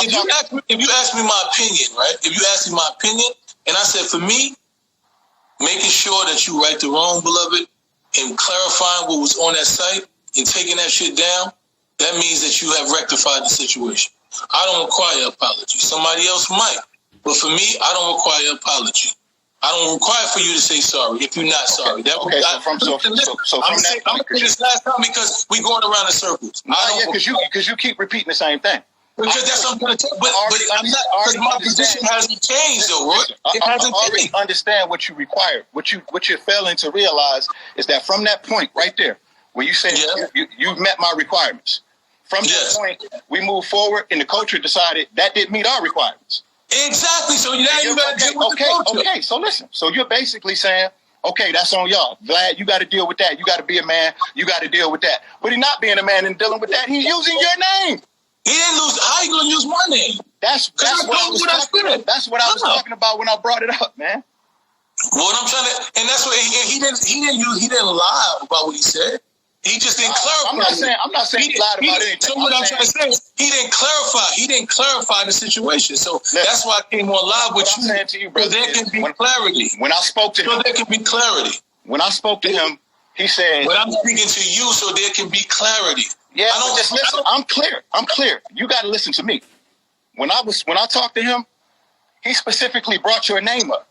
If you ask me my opinion, right? If you ask me my opinion, and I said for me, making sure that you right the wrong, beloved, and clarifying what was on that site and taking that shit down, that means that you have rectified the situation. I don't require apology. Somebody else might. But for me, I don't require apology. I don't require for you to say sorry if you're not sorry. I'm going to say this last time because we're going around in circles. Because you keep repeating the same thing. Because that's what I'm going to tell you. But I'm not, because my position hasn't changed, though, Roy. It hasn't changed. I understand what you require. What you're failing to realize is that from that point right there, where you say you've met my requirements, from that point, we moved forward, and the culture decided that didn't meet our requirements. Exactly. So now you got to deal with the culture. Okay, so listen. So you're basically saying, okay, that's on y'all. Vlad, you got to deal with that. You got to be a man. You got to deal with that. But he's not being a man and dealing with that. He's using your name. He didn't lose. How you gonna use my name? That's what I was talking about when I brought it up, man. What I'm trying to, and that's what he didn't lie about what he said. He just didn't clarify. I'm not saying he lied about anything. So what I'm trying to say is he didn't clarify. He didn't clarify the situation. So that's why I came on live with you. Saying to you, brother, so there can be clarity. When I spoke to him, so there can be clarity. When I spoke to him, he said, "But I'm speaking to you, so there can be clarity." Yeah, just listen. I'm clear. You got to listen to me. When I talked to him, he specifically brought your name up.